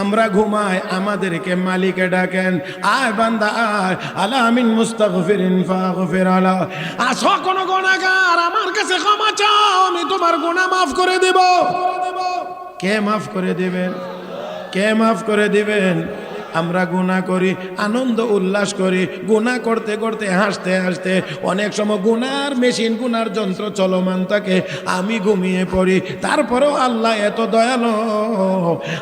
আমরা ঘুমাই, আমাদেরকে মালিকে ডাকেন, আয় বান্দা আয়, আলা মিন মুস্তাগফিরিন ফাগফির আলা। আসো কোন গুনাহগার, আমার কাছে ক্ষমা চাও, আমি তোমার গুনাহ মাফ করে দেব। কে মাফ করে দিবেন? কে মাফ করে দিবেন? আমরা গুনাহ করি, আনন্দ উল্লাস করি, গুনাহ করতে করতে হাসতে হাসতে অনেক সময় গুনার মেশিন, গুনার যন্ত্র চলমান থাকে, আমি ঘুমিয়ে পড়ি। তারপরেও আল্লাহ এত দয়ালু,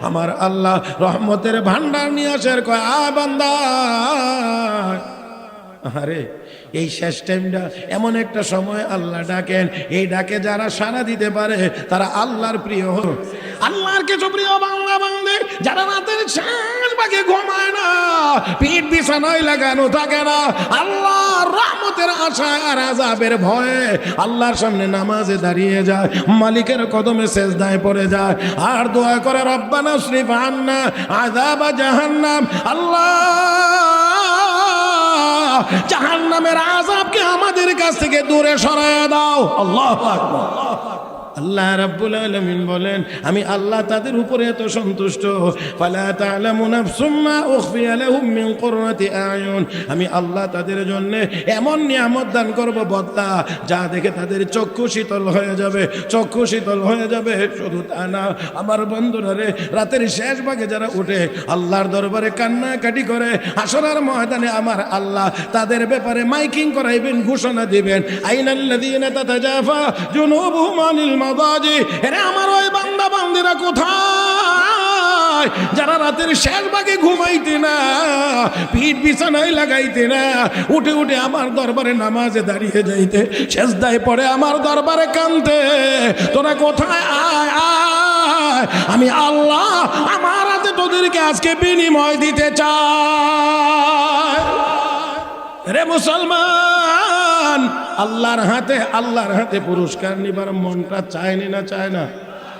আমার আল্লাহ রহমতের ভান্ডার নিয়ে আসার কয়, আ বান্দা। আরে এই শেষ টাইমটা এমন একটা সময় আল্লাহ ডাকেন, এই ডাকে যারা সাড়া দিতে পারে তারা আল্লাহর প্রিয়। আল্লাহর কিছু প্রিয় বাংলা বাংলা যারা রাতের শেষ ভাগে ঘুমায় না, পিঠ বিছানায় লাগানো থাকে না, আল্লাহর রহমতের আশায় আর আযাবের ভয়ে আল্লাহর সামনে নামাজে দাঁড়িয়ে যায়, মালিকের কদমে সেজদায় পড়ে যায় আর দোয়া করে, রব্বানা সরিফ আন্না আযাব জাহান্নাম। আল্লাহ জাহান্নামের আযাবকে আমাদের কাছ থেকে দূরে সরায়া দাও। আল্লাহু আকবার। আল্লাহ রাব্বুল আলামিন বলেন, আমি আল্লাহ তাদের উপরে এত সন্তুষ্ট, ফালা তা'লামু নাফসুম মা উখফিয়া লাহুম মিন কুররাতি আয়ুন, আমি আল্লাহ তাদের জন্য এমন নিয়ামত দান করব বদলা, যা দেখে তাদের চক্ষু শীতল হয়ে যাবে, চক্ষু শীতল হয়ে যাবে। শুধু তা না, আমার বন্ধুরা রে, রাতের শেষ ভাগে যারা উঠে আল্লাহর দরবারে কান্নাকাটি করে, হাসরের ময়দানে আমার আল্লাহ তাদের ব্যাপারে মাইকিং করাইবেন, ঘোষণা দিবেন, আইনাল্লাযীনা তাতাজাফা জুনুবুহুম আনিল মাদাজি। এরে আমার ওই বান্দা বান্দিরা কোথায় যারা রাতের শেষ ভাগে ঘুমাইতে না, পিঠ বিছানায় লাগাইতে না, উঠে উঠে আমার দরবারে নামাজে দাঁড়িয়ে যাইতে, সেজদায় পড়ে আমার দরবারে কাঁদতে, তোরা কোথায়? আয় আয়, আমি আল্লাহ আমার হাতে তোদেরকে আজকে বিনিময় দিতে চাই। রে মুসলমান, আল্লাহর হাতে পুরস্কার নিবার মনটা চায়নি না? চায় না?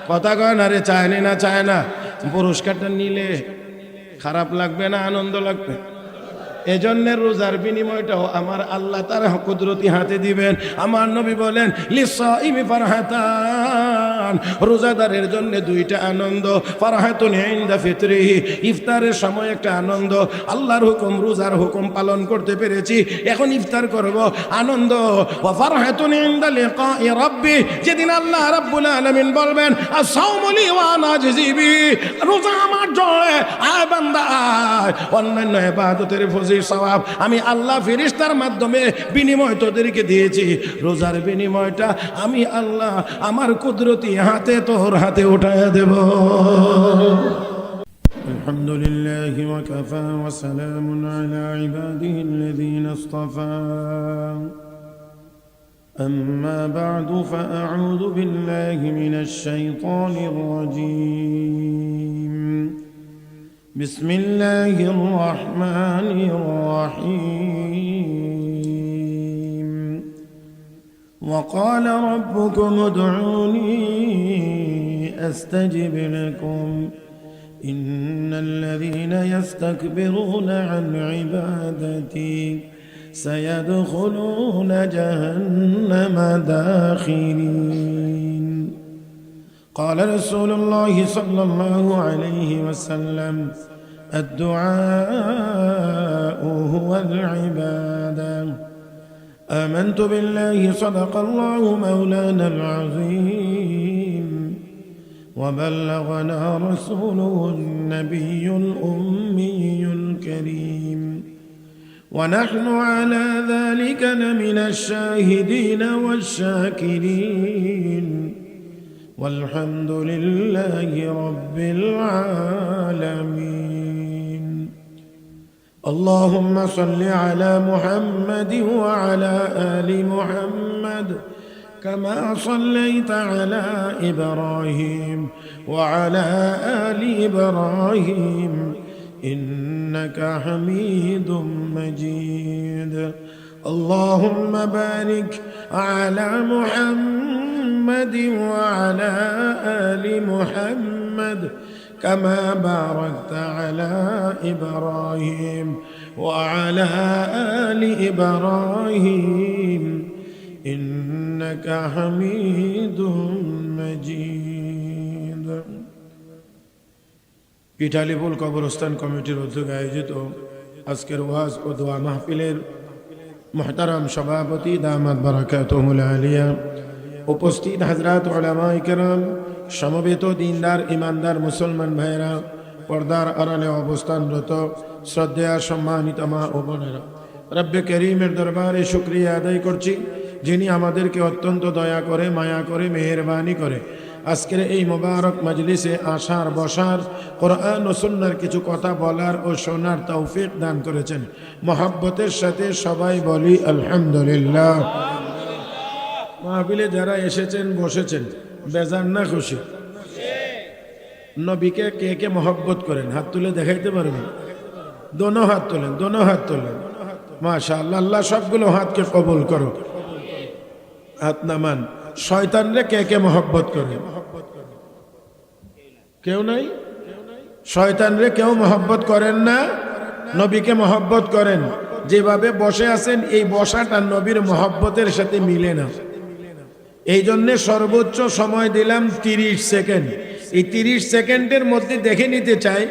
কথা কয় না রে, চায়নি না? চায় না? পুরস্কারটা নিলে খারাপ লাগবে না আনন্দ লাগবে? এজন্য রোজার বিনিময়টাও আমার আল্লাহ তার কুদরতি হাতে দিবেন। আমার নবী বলেন, লিসাইমি ফারহাতান, রোজাদারের জন্য দুইটা আনন্দ, ফারহাতুন ইনদা ফিতরিহি, ইফতারের সময় একটা আনন্দ, আল্লাহর হুকুম রোজার হুকুম পালন করতে পেরেছি, এখন ইফতার করব, আনন্দ। ওয়া ফারহাতুন ইনদা লিকাই রাব্বি, যেদিন আল্লাহ রাব্বুল আলামিন বলবেন, আস-সাওমু লি ওয়া আনা আজজি বিহি, রোজা আমার জন্য, আয় বান্দা আয়, অন্যান্য ইবাদতের ফজিলত সওয়াব আমি আল্লাহ ফেরেশতার মাধ্যমে বিনিময় তোদেরকে দিয়েছি, রোজার বিনিময়টা আমি আল্লাহ আমার কুদরতি হাতে তোর হাতে উঠায়া দেব। আলহামদুলিল্লাহি ওয়া কাফা ওয়া সালামুন আলা ইবাদিহিল্লাযীনা ইসতাফা, আম্মা বা'দু ফাআউযু বিল্লাহি মিনাশ শাইতানির রাজীম। بسم الله الرحمن الرحيم. وقال ربكم ادعوني أستجب لكم إن الذين يستكبرون عن عبادتي سيدخلون جهنم داخرين. قال رسول الله صلى الله عليه وسلم الدعاء هو العبادة. آمنت بالله صدق الله مولانا العظيم وبلغنا رسوله النبي الأمي الكريم ونحن على ذلك لمن الشاهدين والشاكرين والحمد لله رب العالمين. اللهم صل على محمد وعلى آل محمد كما صليت على إبراهيم وعلى آل إبراهيم إنك حميد مجيد. اللهم بارك على محمد وعلى آل محمد كما باركت على إبراهيم وعلى آل إبراهيم إنك حميد مجيد. পিঠালিপুল কবরস্থান কমিটির উদ্যোগে আয়োজিত আজকের ওয়াজ ও দোয়া মাহফিলের মুহতারাম সভাপতি দামাত বারাকাতুহুল আলিয়া, উপস্থিত হযরত উলামায়ে কেরাম, সমবেত দিনদার ইমানদার মুসলমান ভাইরা, পর্দার আড়ালে অবস্থানরত শ্রদ্ধেয় সম্মানিত মা ও বোনেরা, রব্বে করিমের দরবারে শুকরিয়া আদায় করছি, যিনি আমাদেরকে অত্যন্ত দয়া করে, মায়া করে, মেহেরবানি করে আজকের এই মোবারক মজলিসে আসার, বসার, কোরআন ও সুন্নাহর কিছু কথা বলার ও শোনার তৌফিক দান করেছেন। মহব্বতের সাথে সবাই বলি আলহামদুলিল্লাহ। মাহফিলে যারা এসেছেন, বসেছেন, বেজার না খুশি? নবীকে কে কে মহব্বত করেন? হাত তুলে দেখাইতে পারবেন? দোনো হাত তোলেন, দোনো হাত তোলেন। মাশাআল্লাহ, আল্লাহ সবগুলো হাতকে কবুল করো। হাত নামান। শয়তানরে কে কে মহব্বত করেন? কেউ নাই? শয়তানরে কেউ মহব্বত করেন না, নবীকে মহব্বত করেন। যেভাবে বসে আছেন এই বসাটা নবীর মহব্বতের সাথে মিলে না, এই জন্যে সর্বোচ্চ সময় দিলাম 30 সেকেন্ড। এই 30 সেকেন্ডের মধ্যে দেখে নিতে চাই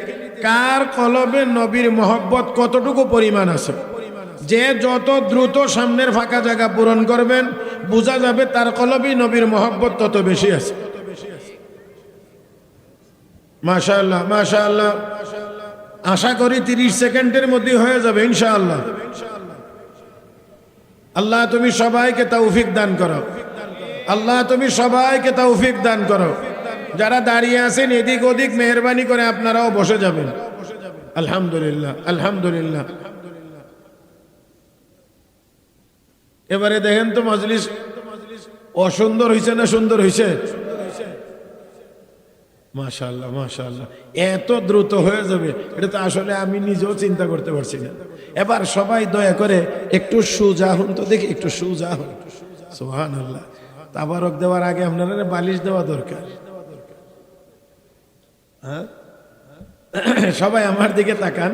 কার কলবে নবীর মহব্বত কতটুকু পরিমাণ আছে। যে যত দ্রুত সামনের ফাঁকা জায়গা পূরণ করবেন বোঝা যাবে তার কলবে নবীর মহব্বত তত বেশি আছে। মাশাআল্লাহ, মাশাআল্লাহ। আশা করি 30 সেকেন্ডের মধ্যে হয়ে যাবে ইনশাআল্লাহ। আল্লাহ তুমি সবাইকে তৌফিক দান করো, আল্লাহ তুমি সবাইকে তৌফিক দান করো। যারা দাঁড়িয়ে আছেন এদিক ওদিক মেহরবানি করে আপনারাও বসে যাবেন। আলহামদুলিল্লাহ, আলহামদুলিল্লাহ। এবারে দেখেন তো মজলিস অসুন্দর হয়েছে না সুন্দর হয়েছে? মাশাআল্লাহ, মাশাআল্লাহ। এত দ্রুত হয়ে যাবে এটা তো আসলে আমি নিজেও চিন্তা করতে পারছি না। এবার সবাই দয়া করে একটু সোজা হন তো দেখি, একটু সোজা হন। সুবহানাল্লাহ। তাবারক দেওয়ার আগে আপনারা বালিশ দেওয়া দরকার। হ্যাঁ, সবাই আমার দিকে তাকান।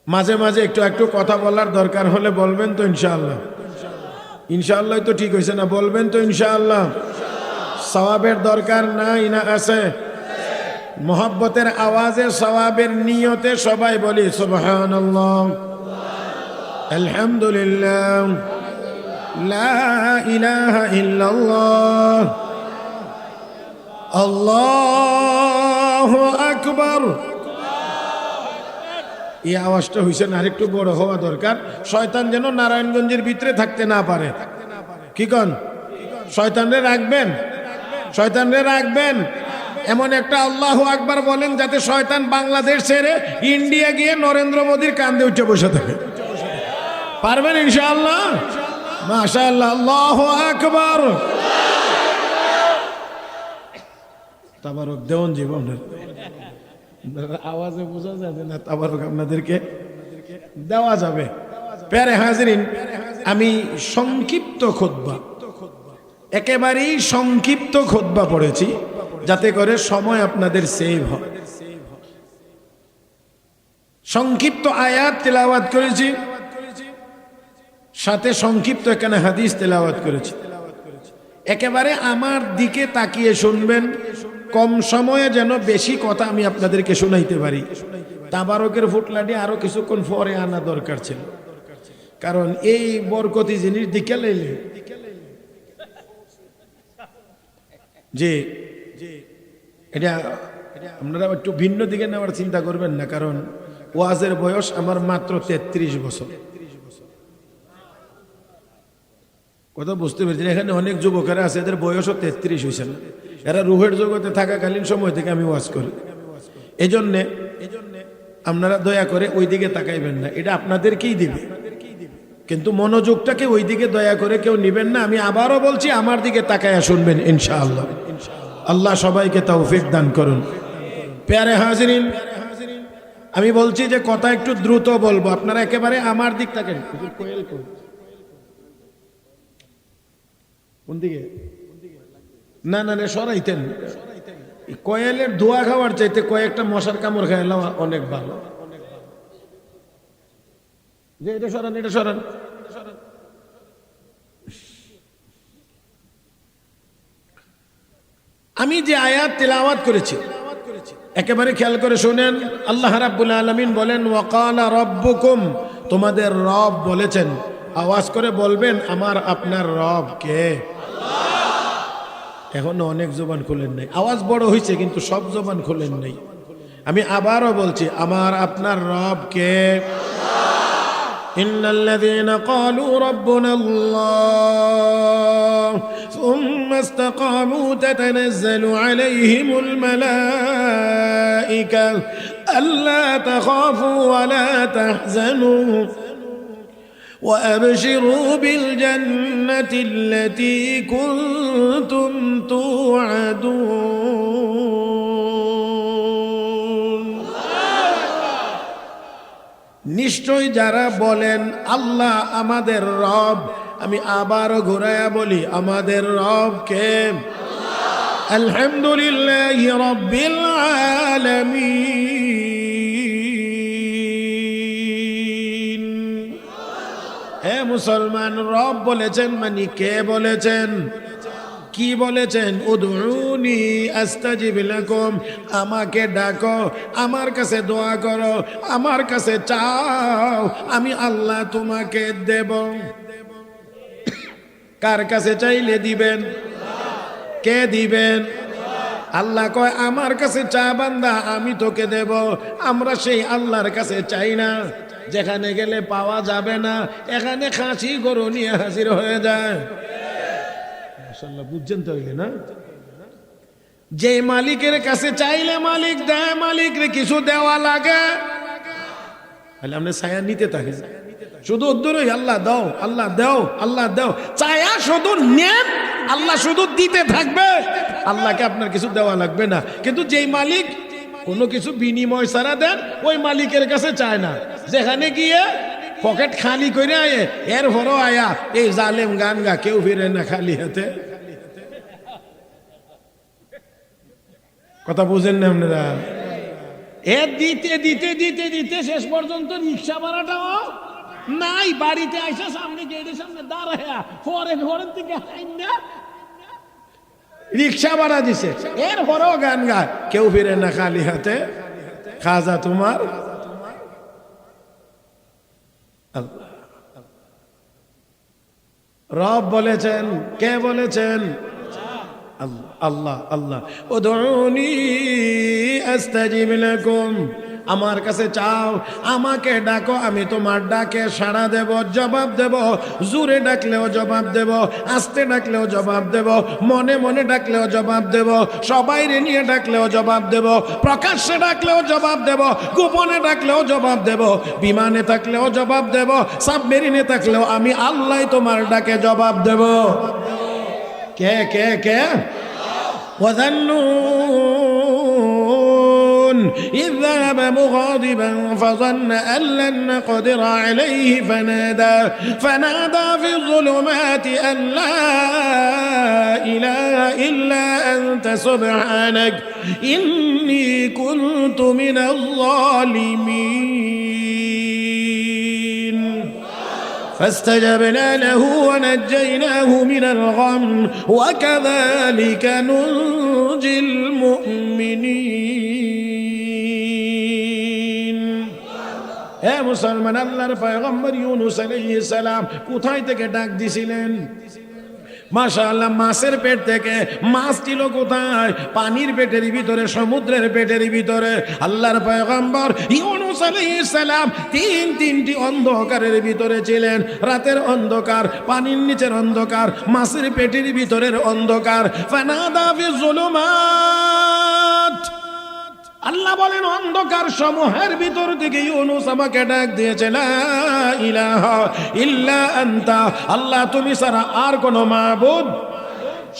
মাঝে মাঝে একটু একটু কথা বলার দরকার হলে বলবেন তো ইনশাআল্লাহ? ইনশাআল্লাহ তো ঠিক হয়েছে না? বলবেন তো ইনশাআল্লাহ? সওয়াবের দরকার নাই না আছে? মোহাব্বতের আওয়াজে সওয়াবের নিয়তে সবাই বলি সুবহানাল্লাহ, আলহামদুলিল্লাহ, লা ইলাহা ইল্লাল্লাহ, আল্লাহু আকবার। এই আওয়াজটা হয়েছে না, আরেকটু বড় হওয়া দরকার। শয়তান যেন নারায়ণগঞ্জের ভিতরে থাকতে না পারে। কি কন? শয়তানরে রাখবেন, শয়তানরে রাখবেন। এমন একটা আল্লাহু আকবার বলেন যাতে শয়তান বাংলাদেশ ছেড়ে ইন্ডিয়া গিয়ে নরেন্দ্র মোদীর কান্দে উঠে বসে থাকে। পারবেন ইনশাআল্লাহ? মাশাআল্লাহ, আল্লাহু আকবার। তাবারক দেওয়ান জীবনের আওয়াজে বোঝা যাবে না, তাবারক আপনাদেরকে দেওয়া যাবে। প্যারে হাজিরিন, আমি সংক্ষিপ্ত খুতবা, একেবারেই সংক্ষিপ্ত খুতবা পড়েছি যাতে করে সময় আপনাদের সেভ হয়। সংক্ষিপ্ত আয়াত তেলাওয়াত করেছি, সাথে সংক্ষিপ্ত এখানে হাদিস তেলাওয়াত করেছি। একেবারে আমার দিকে তাকিয়ে শুনবেন, কম সময়ে যেন বেশি কথা আমি আপনাদেরকে শোনাইতে পারি। তাবারকের ফুটলাটি আরো কিছুক্ষণ পরে আনা দরকার ছিল, কারণ এই বরকতি জিনিস দিকে লাইলে যে এটা আপনারা একটু ভিন্ন দিকে নেওয়ার চিন্তা করবেন না, কারণ ওয়াজের বয়স আমার মাত্র 33 বছর। কথা বুঝতে পেরেছেন? এখানে অনেক যুবকেরা আছে এদের বয়সও 33 হয়েছে না। এরা রুহের জগতে থাকাকালীন সময় থেকে আমি ওয়াজ করি। এজন্যে আপনারা দয়া করে ওই দিকে তাকাইবেন না, এটা আপনাদেরকেই দিবে, কিন্তু মনোযোগটাকে ওই দিকে দয়া করে কেউ নিবেন না। আমি আবারও বলছি, আমার দিকে তাকায়া শুনবেন ইনশাআল্লাহ। আল্লাহ সবাইকে তৌফিক দান করুন। প্যারে হাজিরিন, আমি বলছি যে কথা একটু দ্রুত বলবো, আপনারা একেবারে আমার দিক তাকান। কোন দিকে? না না না, সরাইতেন। কয়েলের ধোয়া খাওয়ার চাইতে কয়েকটা মশার কামড় খাইলাম অনেক ভালো। যে এটা সরান, এটা সরান। আমি যে আয়াত তেলাওয়াত করেছি একেবারে খেয়াল করে শুনেন, আল্লাহ রাব্বুল আলামিন বলেন ওয়াকালা রাব্বুকুম, তোমাদের রব বলেছেন। আওয়াজ করে বলবেন আমার আপনার রব কে? এখনো অনেক জবান খুলেন নাই, আওয়াজ বড় হয়েছে কিন্তু সব জবান খুলেন নাই। আমি আবারও বলছি, আমার আপনার রব কে? ইন্নাল্লাযীনা ক্বালু রাব্বুনাল্লাহ সুম্মা ইসতাকামু তাতানাজ্জালু আলাইহিমুল মালাঈকা আল্লা তাখাফু ওয়া লা তাহজানু وأبشروا بالجنة التي كنتم توعدون। নিশ্চয় যারা বলেন আল্লাহ আমাদের রব, আমি আবারও ঘুরায়া বলি আমাদের রব কে? আলহামদুলিল্লাহি রাব্বিল আলামিন। হে মুসলমান, রব বলেছেন মানে কে বলেছেন? কি বলেছেন? উদউনি আস্তাজিব লাকুম, আমাকে ডাকো, আমার কাছে দোয়া করো, আমার কাছে চাও, আমি আল্লাহ তোমাকে দেব। কার কাছে চাইলে দিবেন? কে দিবেন? আল্লাহ কয় আমার কাছে চা বান্দা, আমি তোকে দেব। আমরা সেই আল্লাহর কাছে চাই না, যেখানে গেলে পাওয়া যাবে না, এখানে খাসি গরু নিয়ে হাজির হয়ে যায়। মাশাআল্লাহ, বুঝছেন তো না? যে মালিকের কাছে চাইলে মালিক দেয়, মালিকরে কিছু দেওয়া লাগে, তাহলে আপনি ছায়া নিতে থাকেন, শুধু উদ্দুরই আল্লাহ দাও, আল্লাহ দাও, আল্লাহ দাও, ছায়া শুধু নেন, আল্লাহ শুধু দিতে থাকবে, আল্লাহকে আপনার কিছু দেওয়া লাগবে না। কিন্তু যেই মালিক কোনো কিছু বিনিময় ছাড়া দেন, ওই মালিকের কাছে চায় না, যেখানে গিয়ে পকেট খালি করে আয়ে, এর ভরো আয়া এই জালেম গান গা, কেউ ফিরে না খালি হাতে। কথা বুঝেন না আপনারা? এ দিতে দিতে দিতে দিতে শেষ পর্যন্ত রিক্সা ভাড়াটাও নাই, বাড়িতে আইসা সামনে গেটের সামনে দাঁড়ায়া ফরেন থেকে না রিক্সা ভাড়া দিছে, এর পরেও গান গায়, কেউ ফিরে না খালি হাতে, খাজা তোমার। রব বলেছেন, কে বলেছেন? আল্লাহ। আল্লাহ উদউনি আস্তাজিব লাকুম, আমার কাছে চাও, আমাকে ডাকো, আমি তোমার ডাকে সাড়া দেব, জবাব দেব। জোরে ডাকলেও জবাব দেব, আস্তে ডাকলেও জবাব দেব, মনে মনে ডাকলেও জবাব দেব, সবাইরে নিয়ে ডাকলেও জবাব দেব, প্রকাশ্যে ডাকলেও জবাব দেব, গোপনে ডাকলেও জবাব দেব, বিমানে থাকলেও জবাব দেব, সাবমেরিনে থাকলেও আমি আল্লাহ তোমার ডাকে জবাব দেব। কে কে কে? وذنون إذ ذهب مغاضبا فظن أن لن نقدر عليه فنادى في الظلمات أن لا إله إلا أنت سبحانك إني كنت من الظالمين فاستجبنا له ونجيناه من الغم وكذلك ننجي المؤمنين। হে মুসলমান, আল্লাহর পয়গম্বর ইউনূস আলাইহিস সালাম কোথায় থেকে ডাক দিছিলেন? মাশাআল্লাহ, মাছের পেট থেকে। মাছ ছিল কোথায়? পানির পেটের ভিতরে, সমুদ্রের পেটের ভিতরে। আল্লাহর পয়গম্বর ইউনূস আলাইহিস সালাম তিনটি অন্ধকারের ভিতরে ছিলেন। রাতের অন্ধকার, পানির নিচের অন্ধকার, মাছের পেটের ভিতরের অন্ধকার। ফানাদা ফি যুলুমাত, আল্লাহ বলেন অন্ধকার সমূহের ভিতর থেকে ইউনূস আমাকে ডাক দিয়েছে, লা ইলাহা ইল্লা আনতা, আল্লাহ তুমি ছাড়া আর কোনো মাবুদ।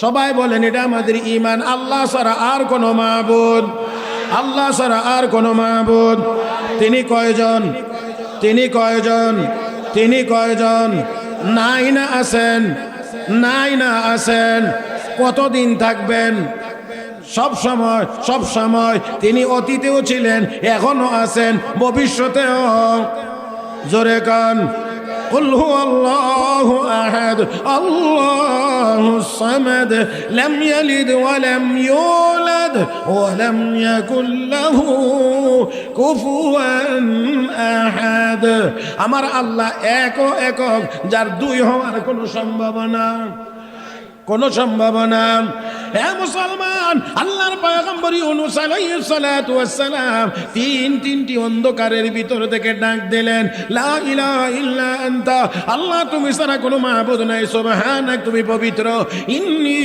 সবাই বলেন এটা আমাদের ঈমান, আল্লাহ ছাড়া আর কোনো মাবুদ, আল্লাহ ছাড়া আর কোনো মাবুদ। তিনি কয়জন? তিনি কয়জন? তিনি কয়জন? নাই না আছেন? নাই না আছেন? কতদিন থাকবেন? সব সময়। তিনি অতীতেও ছিলেন, এখনো আছেন, ভবিষ্যতেও। জোরে কান, কুল হুয়াল্লাহু আহাদ আল্লাহুস সামাদ লাম ইয়ালিদ ওয়া লাম ইউলাদ ওয়া লাম ইয়াকুল লাহু কুফুয়ান আহাদ। আমার আল্লাহ একক, যার দুই হওয়ার কোনো সম্ভাবনা হে মুসলমান, আল্লাহর পয়গম্বর ইউনূস আলাইহিস সালাতু ওয়াস সালাম তিনটি অন্ধকারের ভিতর থেকে ডাক দিলেন, লা ইলাহা ইল্লা আনতা, আল্লাহ তুমি ছাড়া কোনো মাবুদ নাই, সুবহানাক তুমি পবিত্র, ইন্নী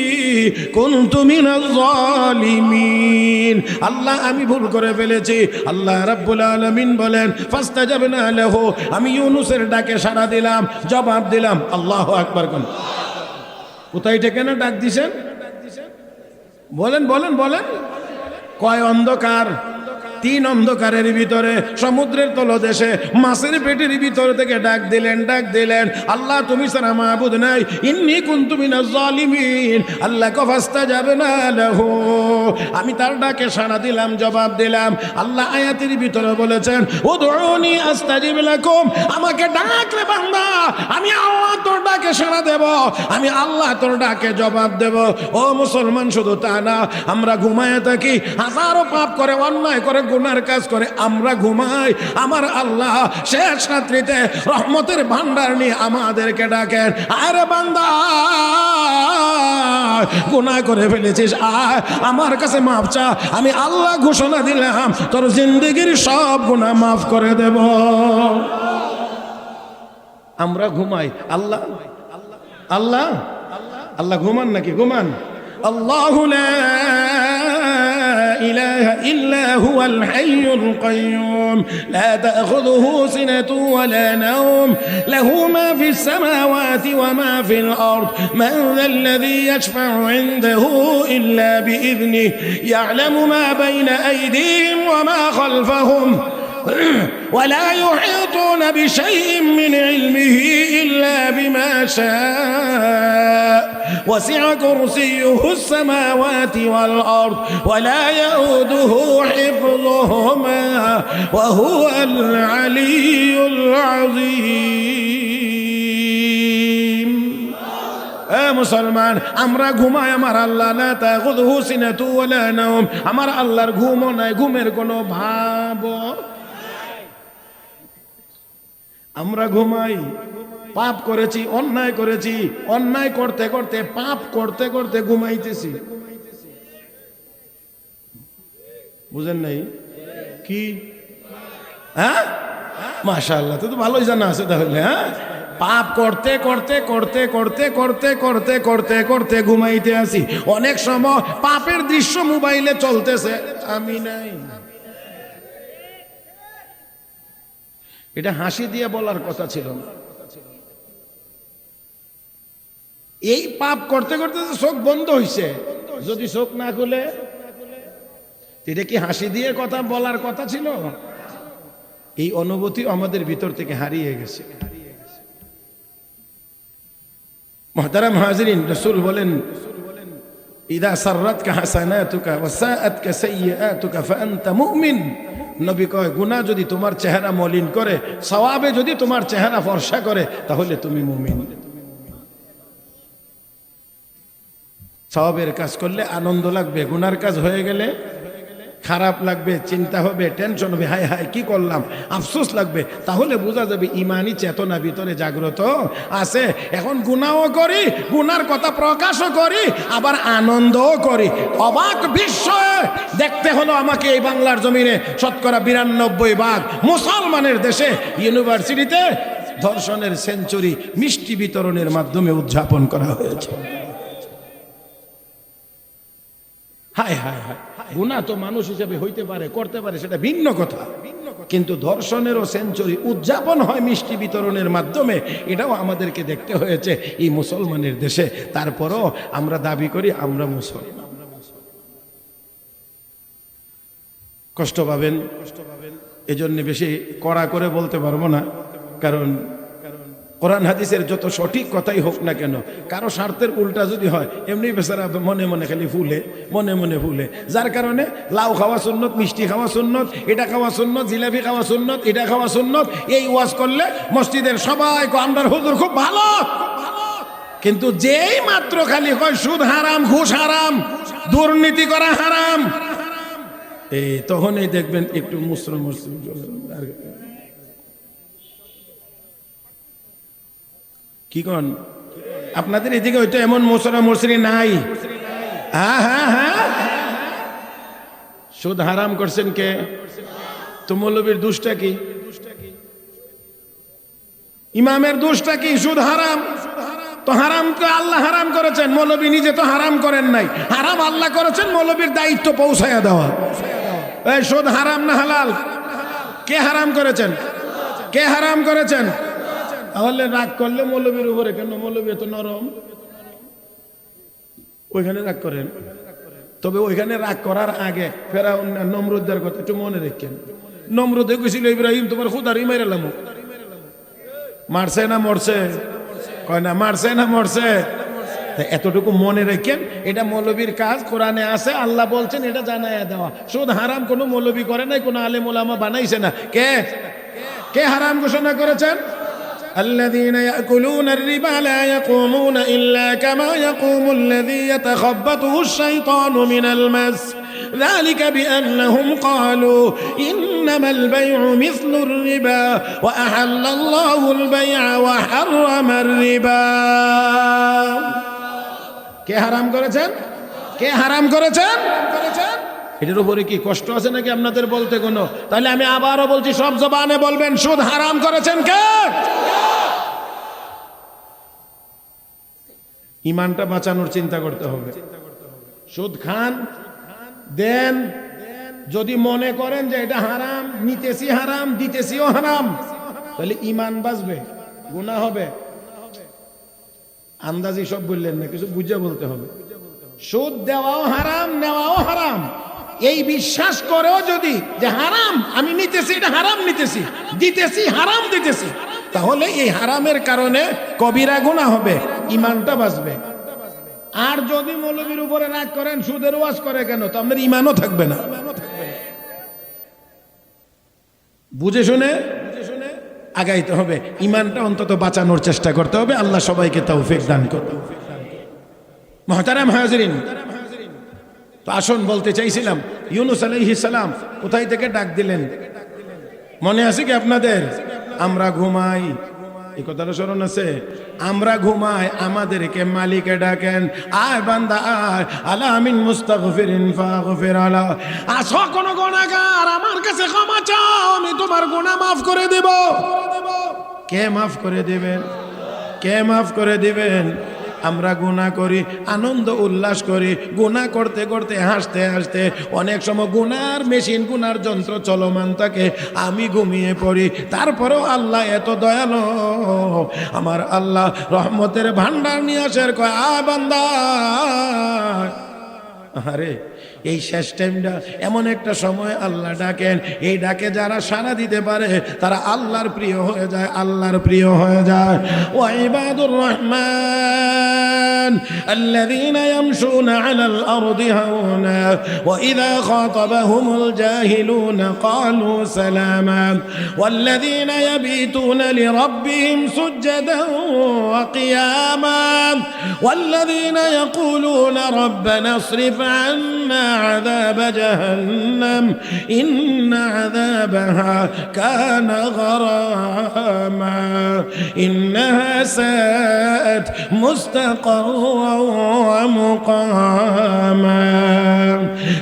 কুনতু মিনাজ জালিমিন, আল্লাহ আমি ভুল করে ফেলেছি। আল্লাহ রাব্বুল আলামিন বলেন, ফাস্তাজাবনা লাহু, আমি ইউনূসের ডাকে সাড়া দিলাম, জবাব দিলাম। আল্লাহু আকবার। কোথায় থেকে না ডাক দিছেন? বলেন কয় অন্ধকার? 3 অন্ধকারের ভিতরে, সমুদ্রের তলদেশে মাছের পেটের ভিতর থেকে ডাক দিলেন, আল্লাহ তুমি ছাড়া মাবুদ নাই, ইন্নী কুনতু মিনাজ জালিমিন, আল্লাহ ফাস্তাজাবনা লাহু, আমি তার ডাকে সাড়া দিলাম, জবাব দিলাম। আল্লাহ আয়াতের ভিতরে বলেছেন, উদউনি আস্তাজিব লাকুম, আমাকে ডাকলে বান্দা আমি আল্লাহ তোর ডাকে সাড়া দেব, আমি আল্লাহ তোর ডাকে জবাব দেব। ও মুসলমান, শুধু তা না, আমরা ঘুমায় থাকি, হাজারো পাপ করে, অন্যায় করে, গুনার কাজ করে আমরা ঘুমাই, আমার আল্লাহ শেষ রাত্রিতে রহমতের ভান্ডার নিয়ে আমাদেরকে ডাকেন, আরে বান্দা গুনাহ করে ফেলেছিস, আয় আমার কাছে মাফ চা, আমি আল্লাহ ঘোষণা দিলাম তোর জিন্দেগির সব গুনাহ মাফ করে দেব। আমরা ঘুমাই, আল্লাহ ঘুমান নাকি? ঘুমান? আল্লাহু লা ইলাহা ইল্লা হুয়াল হাইয়ুল কাইয়্যুম লা তাখুযুহু সিনাতুন ওয়া লা নাওম লাহু মা ফিস সামাওয়াতি ওয়া মা ফিল আরদ মান যাল্লাযী ইয়াশফা'ু 'ইনদাহু ইল্লা বিইذনিহি ইয়া'লামু মা বাইনা আইদিহিম ওয়া মা খালফাহুম ولا يحيطون بشيء من علمه إلا بما شاء وسع كرسيه السماوات والأرض ولا يؤوده حفظهما وهو العلي العظيم। মুসলমান, আমরা ঘুমাই, আমার আল্লাহ লা তাখুযুহু সিনাতু ওয়া লা নাওম, আমার আল্লাহর ঘুমও নাই, ঘুমের কোনো ভাব। আমরা ঘুমাই, পাপ করেছি, অন্যায় করেছি, অন্যায় করতে করতে, পাপ করতে করতে ঘুমাইতেছি। বুঝেন নাই কি? হ্যাঁ, মাশাআল্লাহ, তো ভালোই জানা আছে তাহলে। হ্যাঁ, পাপ করতে করতে করতে করতে করতে করতে করতে করতে ঘুমাইতে আসি। অনেক সময় পাপের দৃশ্য মোবাইলে চলতেছে, আমি নাই। এটা হাসি দিয়ে বলার কথা ছিল না। এই পাপ করতে করতে চোখ বন্ধ হইছে, যদি চোখ না খুলে এটা কি হাসি দিয়ে কথা বলার কথা ছিল? এই অনুভূতি আমাদের ভিতর থেকে হারিয়ে গেছে। মুহতারাম হাজিরিন, রাসূল বলেন, ইদা সাররাতকা হাসানাতুকা ওয়া সাআতকা সাইয়্যাতুকা ফাআনতা মুমিন। নবী কয়, গুনাহ যদি তোমার চেহারা মলিন করে, সওয়াবে যদি তোমার চেহারা ফর্সা করে, তাহলে তুমি মুমিন। সওয়াবের কাজ করলে আনন্দ লাগবে, গুনার কাজ হয়ে গেলে খারাপ লাগবে, চিন্তা হবে, টেনশন হবে, হায় হায় কি করলাম, আফসোস লাগবে। তাহলে বোঝা যাবে ইমানি চেতনা ভিতরে জাগ্রত আছে। এখন গুনাহও করি, গুনার কথা প্রকাশও করি, আবার আনন্দও করি। অবাক বিস্ময়ে দেখতে হলো আমাকে এই বাংলার জমিনে 92% মুসলমানের দেশে ইউনিভার্সিটিতে ধর্ষণের সেঞ্চুরি মিষ্টি বিতরণের মাধ্যমে উদযাপন করা হয়েছে। হায় হায় হায়, গুনাহ তো মানুষ হিসেবে হইতে পারে, করতে পারে, সেটা ভিন্ন কথা, কিন্তু ধর্ষণেরও সেঞ্চুরি উদযাপন হয় মিষ্টি বিতরণের মাধ্যমে, এটাও আমাদেরকে দেখতে হয়েছে এই মুসলমানের দেশে। তারপরও আমরা দাবি করি আমরা মুসলমান। কষ্ট পাবেন, এজন্য বেশি কড়া করে বলতে পারবো না, কারণ কোরআন হাদিসের যত সঠিক কথাই হোক না কেন, কারো স্বার্থের উল্টা যদি হয়, এমনি বেচারা মনে মনে খালি ফুলে, মনে মনে ফুলে। যার কারণে লাউ খাওয়া সুন্নত, মিষ্টি খাওয়া সুন্নত, এটা খাওয়া সুন্নত, জিলাপি খাওয়া সুন্নত, এটা খাওয়া সুন্নত, এই ওয়াজ করলে মসজিদের সবাই আমরার হুজুর খুব ভালো। কিন্তু যেই মাত্র খালি কয় সুদ হারাম, ঘুষ হারাম, দুর্নীতি করা হারাম, এই তখনই দেখবেন একটু মুসলিম কি কন আপনাদের এদিকে হয়তো এমন মোসরা মসরি নাই। হ্যাঁ হ্যাঁ হ্যাঁ, সুদ হারাম করছেন কে? তো মৌলবীর দোষটা কি? ইমামের দোষটা কি? সুদ হারাম তো হারাম তো আল্লাহ হারাম করেছেন, মৌলবী নিজে তো হারাম করেন নাই। হারাম আল্লাহ করেছেন, মৌলবীর দায়িত্ব পৌঁছায়া দেওয়া। এই সুদ হারাম না হালাল? কে হারাম করেছেন? কে হারাম করেছেন? তাহলে রাগ করলে মৌলবীর উপরে কেন? মৌলবী তো নরম, ওইখানে রাগ করেন। তবে ওইখানে রাগ করার আগে ফেরাউন নমরুদের কথা একটু মনে রাখেন। নমরুদে কইছিল ইব্রাহিম তোমার খুদারই মেরেলাম। মারছে না মরছে? কয় না মারছে না মরছে। এতটুকু মনে রাখেন, এটা মৌলবীর কাজ, কোরআনে আছে, আল্লাহ বলছেন, এটা জানায়া দেওয়া। সুদ হারাম কোনো মৌলবী করে নাই, কোনো আলেম ওলামা বানাইছে না। কে কে হারাম ঘোষণা করেছেন? الذين يأكلون الربا لا يقومون إلا كما يقوم الذي يتخبطه الشيطان من المس ذلك بأنهم قالوا إنما البيع مثل الربا وأحل الله البيع وحرم الربا। কে হারাম করেছেন? কে হারাম করেছেন? এটার উপরে কি কষ্ট আছে নাকি আপনাদের বলতে কোনো? তাহলে আমি আবারও বলছি, সব জবানে বলবেন, সুদ হারাম করেছেন কে? ইমানটা বাঁচানোর চিন্তা করতে হবে। সুদ খান, দেন, যদি মনে করেন যে এটা হারাম, নিতেছি হারাম, দিতেছিও হারাম, তাহলে ইমান বাঁচবে, গুনাহ হবে। আন্দাজি সব বললেন না, কিছু বুঝে বলতে হবে। সুদ দেওয়াও হারাম, নেওয়াও হারাম, এই বিশ্বাস করেও যদি যে হারাম আমি নিতেছি, এটা হারাম নিতেছি, দিতেছি হারাম দিতেছি, তাহলে এই হারামের কারণে কবিরা গুনাহ হবে, ইমানটা বাঁচবে। আর যদি মৌলবীর উপরে রাগ করেন, সুদের ওয়াজ করে কেন, তো আপনার ইমানও থাকবে না। বুঝে শুনে আগাইতে হবে, ইমানটা অন্তত বাঁচানোর চেষ্টা করতে হবে। আল্লাহ সবাইকে তৌফিক দান করুন। মুহতারাম হাজিরিন, তো আসুন বলতে চাইছিলাম, ইউনূস আলাইহিস সালাম কোথায় থেকে ডাক দিলেন মনে আছে কি আপনাদের? আমরা ঘুমাই, এই কথাটা স্মরণ আছে? আমরা ঘুমাই, আমাদেরকে মালিকে ডাকেন, আয় বান্দা আয়, আলা মিন মুস্তাগফিরিন ফাগফির আলা। আসো কোন গুনাহগার, আমার কাছে ক্ষমা চাও, আমি তোমার গুনাহ মাফ করে দেব। কে মাফ করে দিবেন? কে মাফ করে দিবেন? আমরা গুনাহ করি, আনন্দ উল্লাস করি, গুনাহ করতে করতে হাসতে হাসতে অনেক সময় গুনার মেশিন, গুনার যন্ত্র চলমান থাকে, আমি ঘুমিয়ে পড়ি। তারপরেও আল্লাহ এত দয়ালু, আমার আল্লাহ রহমতের ভান্ডার নিয়ে আসার কয়, আ বান্দা। আরে এই শেষ টাইমটা এমন একটা সময় আল্লাহ ডাকেন, এই ডাকে যারা সাড়া দিতে পারে তারা আল্লাহর প্রিয় হয়ে যায়, আল্লাহর প্রিয় হয়ে যায়। ওয়া ইবাদুর রহমান আল্লাযীনা ইয়ামশুনা আলাল আরদি হাওনা ওয়া ইযা খাতাবাহুমুল জাহিলুনা ক্বালু সালামা ওয়াল্লাযীনা ইয়াবিতুনা লিরাব্বিহিম সুজদান ওয়া কিয়ামা ওয়াল্লাযীনা ইয়াকুলুনা রাব্বানা اصرف عنا عذاب جهنم إن عذابها كان غراما إنها ساءت مستقرا ومقاما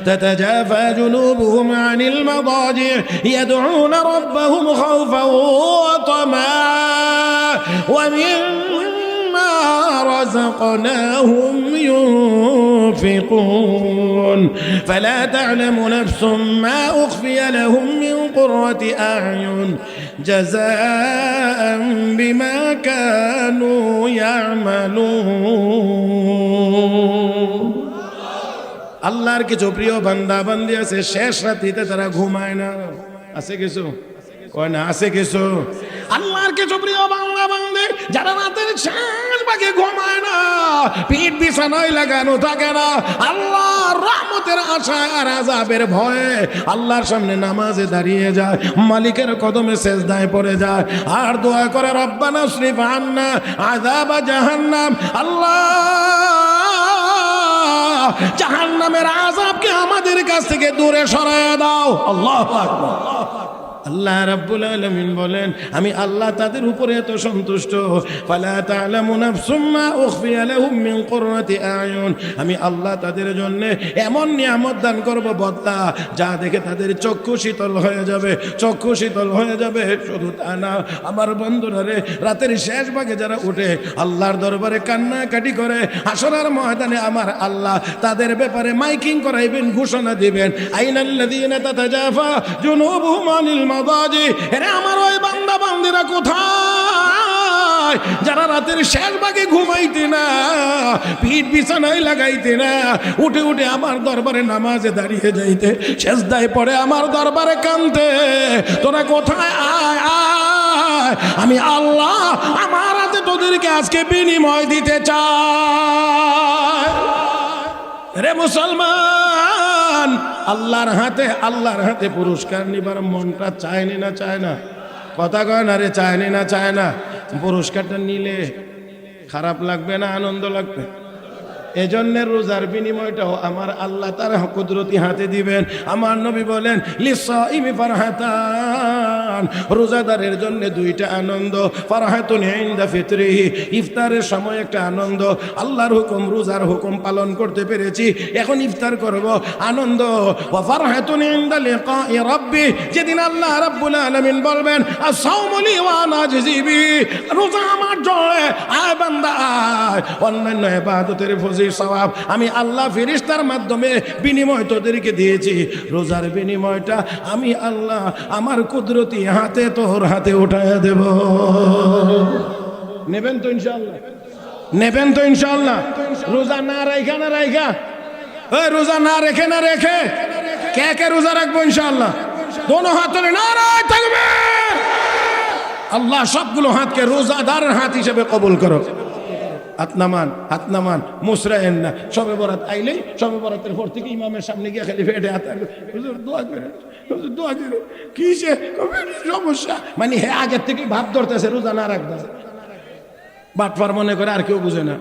تتجافى جنوبهم عن المضاجع يدعون ربهم خوفا وطمعا ومما رزقناهم ينفقون فلا تعلم نفس ما أخفي لهم من قرة أعين جزاء بما كانوا يعملون। আল্লাহর কিছু প্রিয় বান্দা বান্দি আছে, শেষ রাত্রিতে তারা ঘুমায় না। আছে কিছু? কয় না আছে কিছু? আল্লাহর কিছু প্রিয় বাংলা বাংলা যারা রাতের শেষ ভাগে ঘুমায় না, পিঠ বিছানায় লাগানো থাকে না, আল্লাহর রহমতের আশায় আর আযাবের ভয়ে আল্লাহর সামনে নামাজে দাঁড়িয়ে যায়, মালিকের কদমে সেজদায় পড়ে যায় আর দোয়া করে রব্বানা সরিফ আন্না আযাব জাহান্নাম, আল্লাহ জাহান্নামের আযাবকে আমাদের কাছ থেকে দূরে সরায়া দাও। আল্লাহু আকবার। আল্লাহ রাব্বুল আলামিন বলেন আমি আল্লাহ তাদের উপরে এত সন্তুষ্ট, ফালা তা'লামু নাফসুম মা উখফিয়া লাহুম মিন কুররাতি আয়ুন, আমি আল্লাহ তাদের জন্য এমন নিয়ামত দান করব বদলা যা দেখে তাদের চক্ষু শীতল হয়ে যাবে, চক্ষু শীতল হয়ে যাবে। শুধু তা না, আমার বন্ধুরা রে, রাতের শেষ ভাগে যারা উঠে আল্লাহর দরবারে কান্নাকাটি করে, হাসরের ময়দানে আমার আল্লাহ তাদের ব্যাপারে মাইকিং করাইবেন, ঘোষণা দিবেন, আইনাল্লাযীনা তাতাজাফা জুনুবুহুম আনিল মাদাজি, এরে আমার ওই বান্দা বান্দিরা কোথায় যারা রাতের শেষ ভাগে ঘুমাইতে না, পিঠ বিছানায় লাগাইতে না, উঠে উঠে আমার দরবারে নামাজে দাঁড়িয়ে যাইতে, সেজদায় পড়ে আমার দরবারে কাঁদতে, তোরা কোথায়? আয় আয়, আমি আল্লাহ আমার হাতে তোদেরকে আজকে বিনিময় দিতে চাই। রে মুসলমান, আল্লাহর হাতে পুরস্কার নিবার মনটা চায়নি না? চায় না? কথা কয় না রে, চায়নি না? চায় না? পুরস্কারটা নিলে খারাপ লাগবে না আনন্দ লাগবে? এজন্য রোজার বিনিময়টাও আমার আল্লাহ তার কুদরতি হাতে দিবেন। আমার নবী বলেন লিসাইমি ফারহাতান, রোজাদারের জন্য দুইটা আনন্দ, ফারহাতুন ইনদা ফিতরিহি, ইফতারের সময় একটা আনন্দ, আল্লাহর হুকুম রোজার হুকুম পালন করতে পেরেছি, এখন ইফতার করব, আনন্দ। ওয়া ফারহাতুন ইনদা লিকাই রাব্বি, যেদিন আল্লাহ রাব্বুল আলামিন বলবেন আস-সাওমু লি ওয়া আনা আজজি বিহি, রোজা আমার জন্য, আয় বান্দা আয়, অন্যান্য ইবাদতের ফজিলত সওয়াব আমি আল্লাহ ফেরেশতার মাধ্যমে বিনিময় তোদেরকে দিয়েছি, রোজার বিনিময়টা আমি আল্লাহ আমার কুদরতি হাতে তোর হাতে উঠায়া দেব। নেবেন তো ইনশাআল্লাহ? নেবেন তো ইনশাআল্লাহ? রোজা না রাইখা না রাইখা, ওই রোজা না রেখে না রেখে কে কে রোজা রাখবো ইনশাআল্লাহ? দোনো হাত তুলে নারায়ে তাকবীর। আল্লাহ সবগুলো হাতকে রোজাদারের হাত হিসেবে কবুল করো। হাত নামান মুসরায়েন না। সবে বরাত আইলেই, সবে বরাতের পর থেকে ইমামের সামনে গিয়ে খালি ফেটে হাত, হুজুর দোয়া করেন, হুজুর দোয়া করেন, কিসে সমস্যা, মানে হে আগের থেকে ভাব ধরতেছে রোজা না রাখতেছে, বাটফার মনে করে, আর কেউ বুঝে না।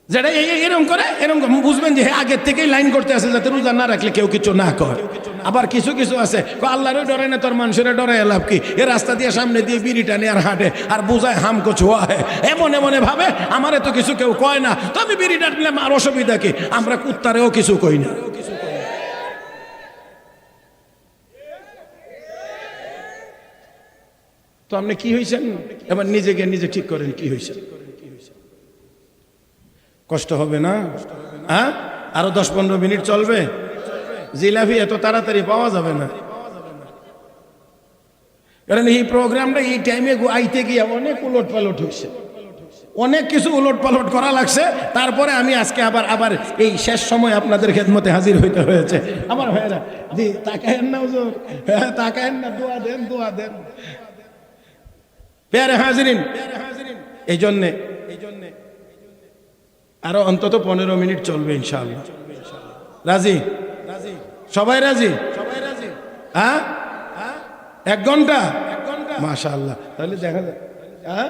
যেটা এরকম করে, এরকম বুঝবেন যে হে আগের থেকেই লাইন করতে আছে যাতে রোজা না রাখলে কেউ কিছু না কয়। আবার কিছু কিছু আছে আল্লাহরও ডরে না, তোর মানুষের ডরে লাভ কি, এ রাস্তা দিয়ে সামনে দিয়ে বিড়ি টানে আর হাঁটে আর বুঝায় হামকো ছোয়া হয়, এমন ভাবে আমারে তো কিছু কেউ কয় না, তো আমি বিড়ি টানলাম, আর অসুবিধা কি, আমরা কুত্তারেও কিছু কই না। তো আপনি কি হয়েছেন এবার নিজেকে নিজে ঠিক করেন, কি হয়েছে? কষ্ট হবে না? হ্যাঁ, আরো 10-15 মিনিট চলবে। জিলাপি এত তাড়াতাড়ি পাওয়া যাবে না, কারণ এই প্রোগ্রামটা এই টাইমে আইতে গিয়ে অনেক উলট পালট হয়েছে, অনেক কিছু উলট পালট করা লাগছে। তারপরে আমি আজকে আবার এই শেষ সময় আপনাদের খেদমতে হাজির হইতে হয়েছে। আমার ভাইরা জি তাকায়েন না হুজুর, হ্যাঁ তাকায়েন না, দোয়া দেন প্যারে হাজিরিন। এই জন্যে আরো অন্তত 15 মিনিট চলবে ইনশাআল্লাহ। রাজি? সবাই রাজি? হ্যাঁ, 1 ঘন্টা মাশাআল্লাহ। তাহলে দেখা যায়, হ্যাঁ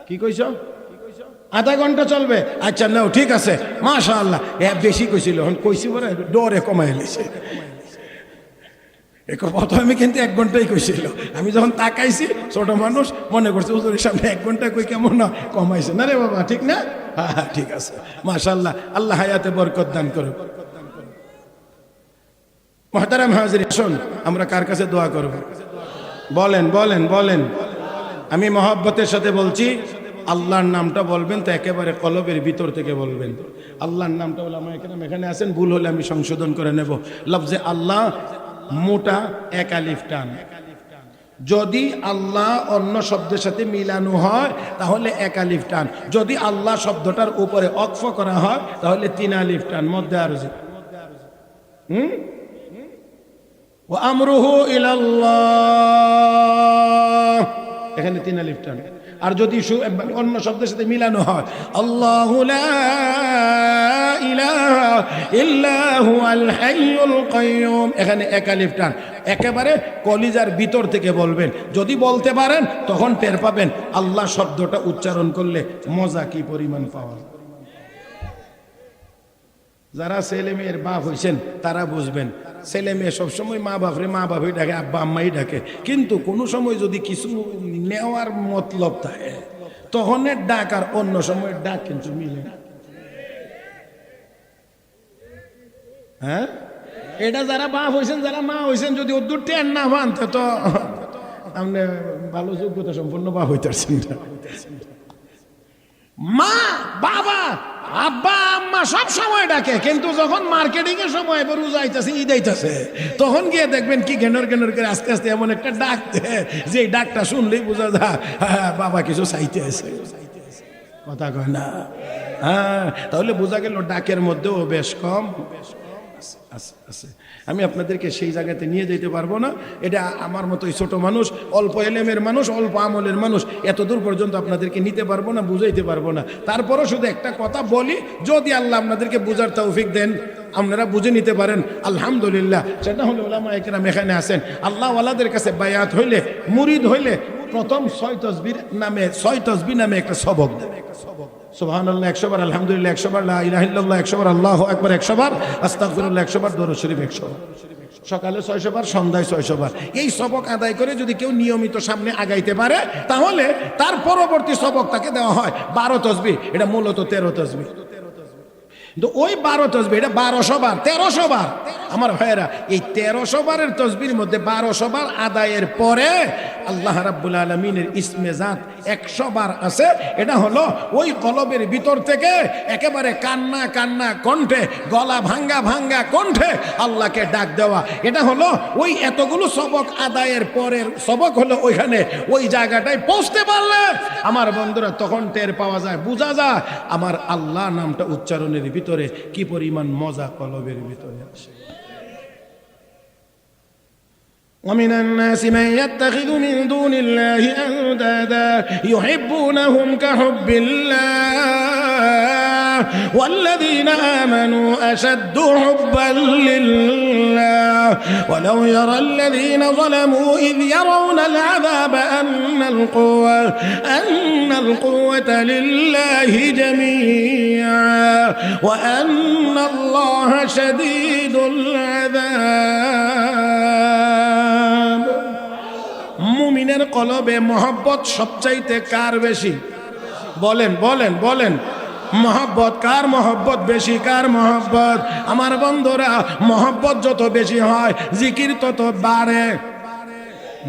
কি কইছ? আধা ঘন্টা চলবে? আচ্ছা নাও, ঠিক আছে মাশাআল্লাহ। বেশি কইছিল, কইছি বলে ডরে কমাই লেছে। প্রথমে কিন্তু 1 ঘন্টাই কইছিল, আমি যখন তাকাইছি ছোট মানুষ মনে করছে হুজুরের সামনে 1 ঘন্টা কই কেমন না কমাইছে না রে বাবা, ঠিক না? হ্যাঁ ঠিক আছে মাশাআল্লাহ, আল্লাহ হায়াতে বরকত দান করুন। মুহতারাম হাজিরিন, শুন আমরা কার কাছে দোয়া করব? বলেন। আমি মহব্বতের সাথে বলছি, আল্লাহর নামটা বলবেন তো একেবারে কলবের ভিতর থেকে বলবেন। আল্লাহর নামটা ওলামা কেরাম এখানে আছেন, ভুল হলে আমি সংশোধন করে নেব। লফজে আল্লাহ মোটা 1 আলিফ টান, যদি আল্লাহ অন্য শব্দের সাথে মিলানো হয় তাহলে 1 আলিফ টান, যদি আল্লাহ শব্দটার উপরে অক্ফ করা হয় তাহলে 3 আলিফ টান, মধ্যে আরজি। ওয়া আমরুহু ইলাল্লাহ, এখানে 3 আলিফ টান। আর যদি অন্য শব্দের সাথে মিলানো হয় আল্লাহু লা ইলাহা ইল্লা হুয়াল হাইয়ুল কাইয়ুম, এখানে 1 আলিফ টান। একেবারে কলিজার ভিতর থেকে বলবেন। যদি বলতে পারেন তখন টের পাবেন আল্লাহ শব্দটা উচ্চারণ করলে মজা কি পরিমাণ পাওয়া যায়। যারা ছেলে মেয়ের বাপ হয়েছেন তারা বুঝবেন, ছেলে মেয়ে সবসময় মা বাপরে মা বাপই ডাকে, আব্বা আম্মাই ডাকে, কিন্তু কোনো সময় যদি কিছু নেওয়ার মতলব থাকে তখনের ডাক আর অন্য সময়ের ডাক কিন্তু মিলে না। হ্যাঁ, এটা যারা বাপ হয়েছেন যারা মা হয়েছেন যদি ওর টেন না পান তো আপনি ভালো যোগ্যতা সম্পন্ন বাপ হইতেছেন না। মা বাবা আব্বা আম্মা সব সময় ডাকে, কিন্তু যখন মার্কেটিং এর সময় রোজ আইতাছে ঈদ আইতাছে তখন গিয়ে দেখবেন কি ঘেনর ঘেনর করে আস্তে আস্তে এমন একটা ডাক দেয় যে ডাকটা শুনলেই বোঝা যায় বাবা কিছু চাইতে আছে, কথা কয় না। হ্যাঁ, তাহলে বোঝা গেল ডাকের মধ্যেও বেশ কম আছে। আমি আপনাদেরকে সেই জায়গাতে নিয়ে যেতে পারবো না, এটা আমার মতোই ছোট মানুষ, অল্প এলেমের মানুষ, অল্প আমলের মানুষ, এত দূর পর্যন্ত আপনাদেরকে নিতে পারবো না, বুঝাইতে পারবো না। তারপরও শুধু একটা কথা বলি, যদি আল্লাহ আপনাদেরকে বুঝার তৌফিক দেন, আপনারা বুঝে নিতে পারেন আলহামদুলিল্লাহ। সেটা হলো উলামা ইকরাম এখানে আছেন, আল্লাহ ওয়ালাদের কাছে বায়াত হইলে, মুরিদ হইলে প্রথম 6 তসবিহ নামে একটা সবক দেন। সুবহানাল্লাহ 100 বার, আলহামদুলিল্লাহ 100 বার, লা ইলাহা ইল্লাল্লাহ 100 বার, আল্লাহু আকবার 100 বার, আস্তাগফিরুল্লাহ 100 বার, দরুদ শরীফ 100 বার। সকালে 600 বার, সন্ধ্যায় 600 বার। এই সবক আদায় করে যদি কেউ নিয়মিত সামনে আগাইতে পারে তাহলে তার পরবর্তী সবক তাকে দেওয়া হয় 12 তসবিহ। এটা মূলত 13 তসবিহ, কিন্তু ওই 12 তসবিহ এটা 1200 বার, 1300 বার। আমার ভাইয়েরা, এই 1300 বারের তসবির মধ্যে 1200 বার আদায়ের পরে আল্লাহ রাব্বুল আলামিনের ইসমে জাত 100 বার আছে। এটা হলো ওই কলবের ভিতর থেকে একেবারে কান্না কান্না কণ্ঠে, গলা ভাঙ্গা ভাঙ্গা কণ্ঠে আল্লাহকে ডাক দেওয়া। এটা হলো ওই এতগুলো সবক আদায়ের পরের সবক হলো ওইখানে, ওই জায়গাটায় পৌঁছতে পারলে আমার বন্ধুরা তখন টের পাওয়া যায়, বোঝা যায় আমার আল্লাহ নামটা উচ্চারণের ভিতরে কি পরিমাণ মজা কলবের ভিতরে আছে। ومن الناس من يتخذ من دون الله أندادا يحبونهم كحب الله والذين آمنوا أشد حبا لله ولو يرى الذين ظلموا إذ يرون العذاب أن القوة لله جميعا وأن الله شديد العذاب। মুমিনের কলবে মহব্বত সবচাইতে কার বেশি? বলেন বলেন বলেন, মহব্বত কার? মহব্বত বেশি কার? মহব্বত। আমার বন্ধুরা, মহব্বত যত বেশি হয় জিকির তত বাড়ে।